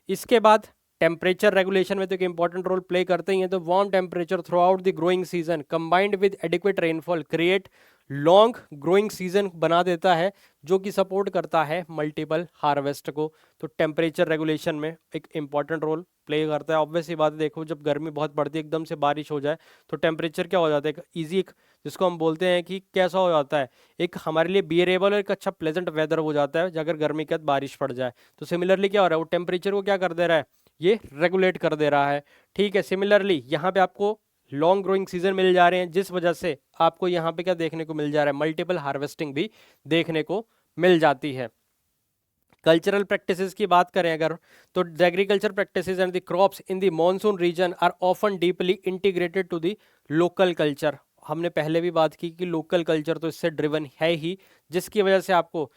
इसके बाद टेम्परेचर रेगुलेशन में तो एक इंपॉर्टेंट रोल प्ले करते ही हैं। तो warm temperature through out the growing season combined with adequate rainfall create long growing season बना देता है जो कि सपोर्ट करता है मल्टीपल हार्वेस्ट को। तो टेम्परेचर रेगुलेशन में एक इंपॉर्टेंट रोल प्ले करता है। ऑब्वियस सी बात है, देखो जब गर्मी बहुत बढ़ती है एकदम से बारिश हो जाए तो टेम्परेचर क्या हो जाता है, एक ईजी जिसको हम बोलते हैं कि कैसा हो जाता है, एक हमारे लिए बियरेबल और एक अच्छा प्लेजेंट वेदर हो जाता है अगर गर्मी के बाद बारिश पड़ जाए। तो सिमिलरली क्या हो रहा है, वो टेम्परेचर को क्या कर दे रहा है, ये रेगुलेट कर दे रहा है। ठीक है, सिमिलरली यहाँ पे आपको लॉन्ग ग्रोइंग सीजन मिल जा रहे हैं जिस वजह से आपको यहाँ पे क्या देखने को मिल जा रहा है, मल्टीपल हार्वेस्टिंग भी देखने को मिल जाती है। कल्चरल प्रैक्टिसेस की बात करें अगर, तो the agriculture practices and the crops in the monsoon region are often deeply integrated to the local culture. हमने पहले भी बात की कि लोकल कल्चर तो इससे ड्रिवन है ही, जिसकी वजह से आपको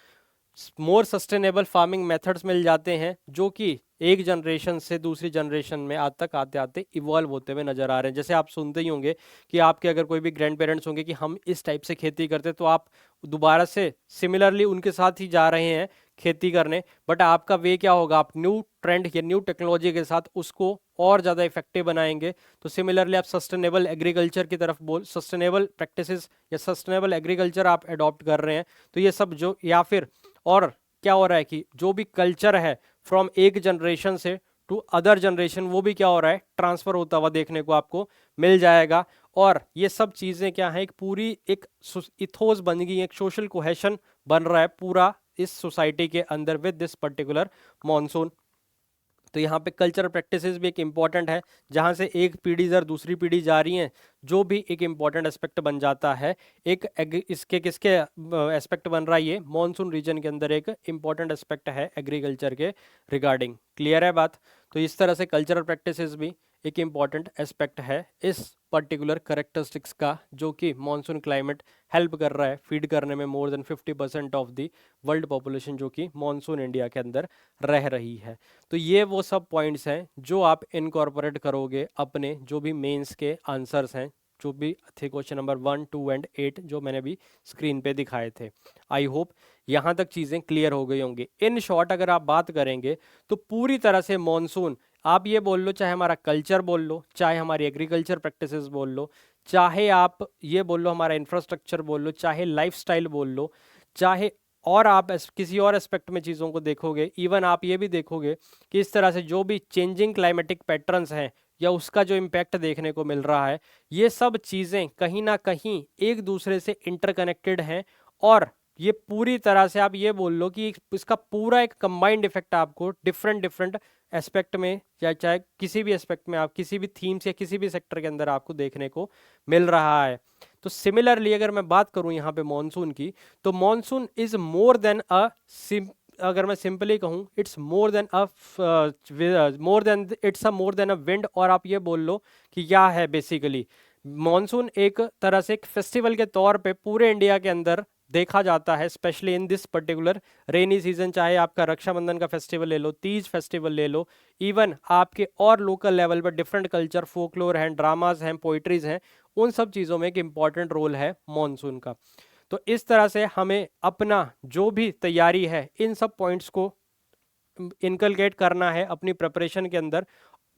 मोर सस्टेनेबल फार्मिंग मेथड्स मिल जाते हैं जो कि एक जनरेशन से दूसरी जनरेशन में आज तक आते आते इवॉल्व होते हुए नजर आ रहे हैं। जैसे आप सुनते ही होंगे कि आपके अगर कोई भी ग्रैंड पेरेंट्स होंगे कि हम इस टाइप से खेती करते, तो आप दोबारा से सिमिलरली उनके साथ ही जा रहे हैं खेती करने, बट आपका वे क्या होगा, आप न्यू ट्रेंड या न्यू टेक्नोलॉजी के साथ उसको और ज़्यादा इफेक्टिव बनाएंगे। तो सिमिलरली आप सस्टेनेबल एग्रीकल्चर की तरफ सस्टेनेबल प्रैक्टिसेस या सस्टेनेबल एग्रीकल्चर आप अडॉप्ट कर रहे हैं। तो ये सब जो या फिर और क्या हो रहा है कि जो भी कल्चर है फ्रॉम एक जनरेशन से टू अदर जनरेशन वो भी क्या हो रहा है, ट्रांसफर होता हुआ देखने को आपको मिल जाएगा। और ये सब चीज़ें क्या है, एक पूरी एक इथोस बन गई, एक सोशल कोहेशन बन रहा है पूरा इस सोसाइटी के अंदर विद दिस पर्टिकुलर मॉनसून। तो यहाँ पे कल्चरल प्रैक्टिसेस भी एक इम्पॉर्टेंट है, जहाँ से एक पीढ़ी दर दूसरी पीढ़ी जा रही है, जो भी एक इम्पॉर्टेंट एस्पेक्ट बन जाता है। एक इसके किसके एस्पेक्ट बन रहा है, ये मॉनसून रीजन के अंदर एक इम्पॉर्टेंट एस्पेक्ट है एग्रीकल्चर के रिगार्डिंग। क्लियर है बात? तो इस तरह से कल्चरल प्रैक्टिसेस भी एक इम्पॉर्टेंट एस्पेक्ट है इस पर्टिकुलर करेक्टरिस्टिक्स का, जो कि मॉनसून क्लाइमेट हेल्प कर रहा है फीड करने में मोर than 50% of the world population जो कि मॉनसून इंडिया के अंदर रह रही है। तो ये वो सब पॉइंट्स हैं जो आप इनकॉर्पोरेट करोगे अपने जो भी मेंस के आंसर्स हैं, जो भी थे क्वेश्चन नंबर 1, 2 एंड 8 जो मैंने भी स्क्रीन पे दिखाए थे। आई होप यहाँ तक चीज़ें क्लियर हो गई होंगी। इन शॉर्ट अगर आप बात करेंगे तो पूरी तरह से मॉनसून, आप ये बोल लो चाहे हमारा कल्चर बोल लो, चाहे हमारी एग्रीकल्चर प्रैक्टिसेस बोल लो, चाहे आप ये बोल लो हमारा इंफ्रास्ट्रक्चर बोल लो, चाहे लाइफस्टाइल बोल लो, चाहे और आप किसी और एस्पेक्ट में चीज़ों को देखोगे, इवन आप ये भी देखोगे कि इस तरह से जो भी चेंजिंग क्लाइमेटिक पैटर्न्स हैं या उसका जो इम्पैक्ट देखने को मिल रहा है, ये सब चीज़ें कहीं ना कहीं एक दूसरे से इंटरकनेक्टेड हैं। और ये पूरी तरह से आप ये बोल लो कि इसका पूरा एक कंबाइंड इफेक्ट आपको डिफरेंट डिफरेंट एस्पेक्ट में या चाहे किसी भी एस्पेक्ट में आप किसी भी थीम्स या किसी भी सेक्टर के अंदर आपको देखने को मिल रहा है। तो सिमिलरली अगर मैं बात करूं यहाँ पे मॉनसून की, तो मॉनसून इज मोर देन अ, अगर मैं सिंपली कहूँ it's more than a more than a wind, और आप ये बोल लो कि क्या है बेसिकली मॉनसून एक तरह से एक फेस्टिवल के तौर पे पूरे इंडिया के अंदर देखा जाता है, specially in this particular rainy season. चाहे आपका रक्षाबंधन का फेस्टिवल ले लो, तीज फेस्टिवल ले लो, इवन आपके और लोकल लेवल पर डिफरेंट कल्चर, फोकलोर हैं, ड्रामाज हैं, पोइट्रीज हैं, उन सब चीज़ों में एक इम्पॉर्टेंट रोल है मॉनसून का। तो इस तरह से हमें अपना जो भी तैयारी है इन सब पॉइंट्स को इनकलकेट करना है अपनी प्रिपरेशन के अंदर,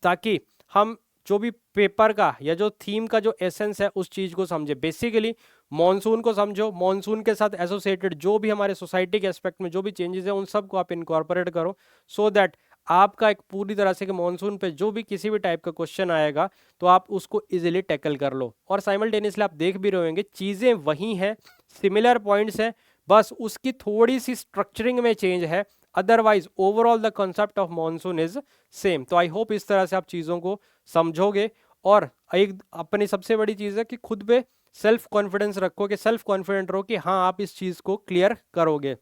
ताकि हम जो भी पेपर का या जो थीम का जो एसेंस है उस चीज को समझे। बेसिकली मॉनसून को समझो, मॉनसून के साथ एसोसिएटेड जो भी हमारे सोसाइटी के एस्पेक्ट में जो भी चेंजेस है उन सब को आप इनकॉर्पोरेट करो, सो दैट आपका एक पूरी तरह से कि मॉनसून पे जो भी किसी भी टाइप का क्वेश्चन आएगा तो आप उसको इजीली टैकल कर लो। और साइमल्टेनियसली आप देख भी रहे होंगे चीजें वही हैं, सिमिलर पॉइंट्स हैं, बस उसकी थोड़ी सी स्ट्रक्चरिंग में चेंज है, otherwise overall the concept of monsoon is same. तो आई होप इस तरह से आप चीज़ों को समझोगे। और एक अपनी सबसे बड़ी चीज़ है कि खुद पे सेल्फ कॉन्फिडेंस रखो, कि सेल्फ कॉन्फिडेंट रहो कि हाँ आप इस चीज़ को क्लियर करोगे।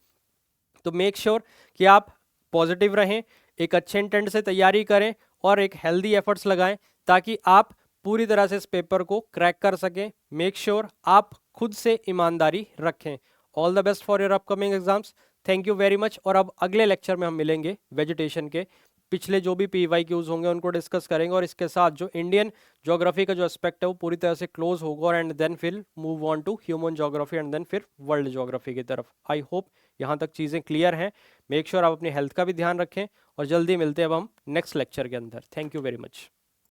तो मेक श्योर कि आप पॉजिटिव रहें, एक अच्छे इंटेंट से तैयारी करें और एक हेल्दी एफर्ट्स लगाएं, ताकि आप पूरी तरह से इस पेपर को क्रैक कर सकें। मेक श्योर आप खुद से ईमानदारी रखें। All the best for your upcoming exams. Thank you very much. और अब अगले लेक्चर में हम मिलेंगे वेजिटेशन के पिछले जो भी PYQs होंगे उनको डिस्कस करेंगे, और इसके साथ जो इंडियन ज्योग्राफी का जो एस्पेक्ट है वो पूरी तरह से क्लोज होगा, एंड देन फिर move on to human geography and then फिर वर्ल्ड ज्योग्राफी की तरफ। आई होप यहाँ तक चीज़ें क्लियर हैं। मेक श्योर आप अपनी हेल्थ का भी ध्यान रखें, और जल्दी मिलते हैं अब हम नेक्स्ट लेक्चर के अंदर। Thank you very much.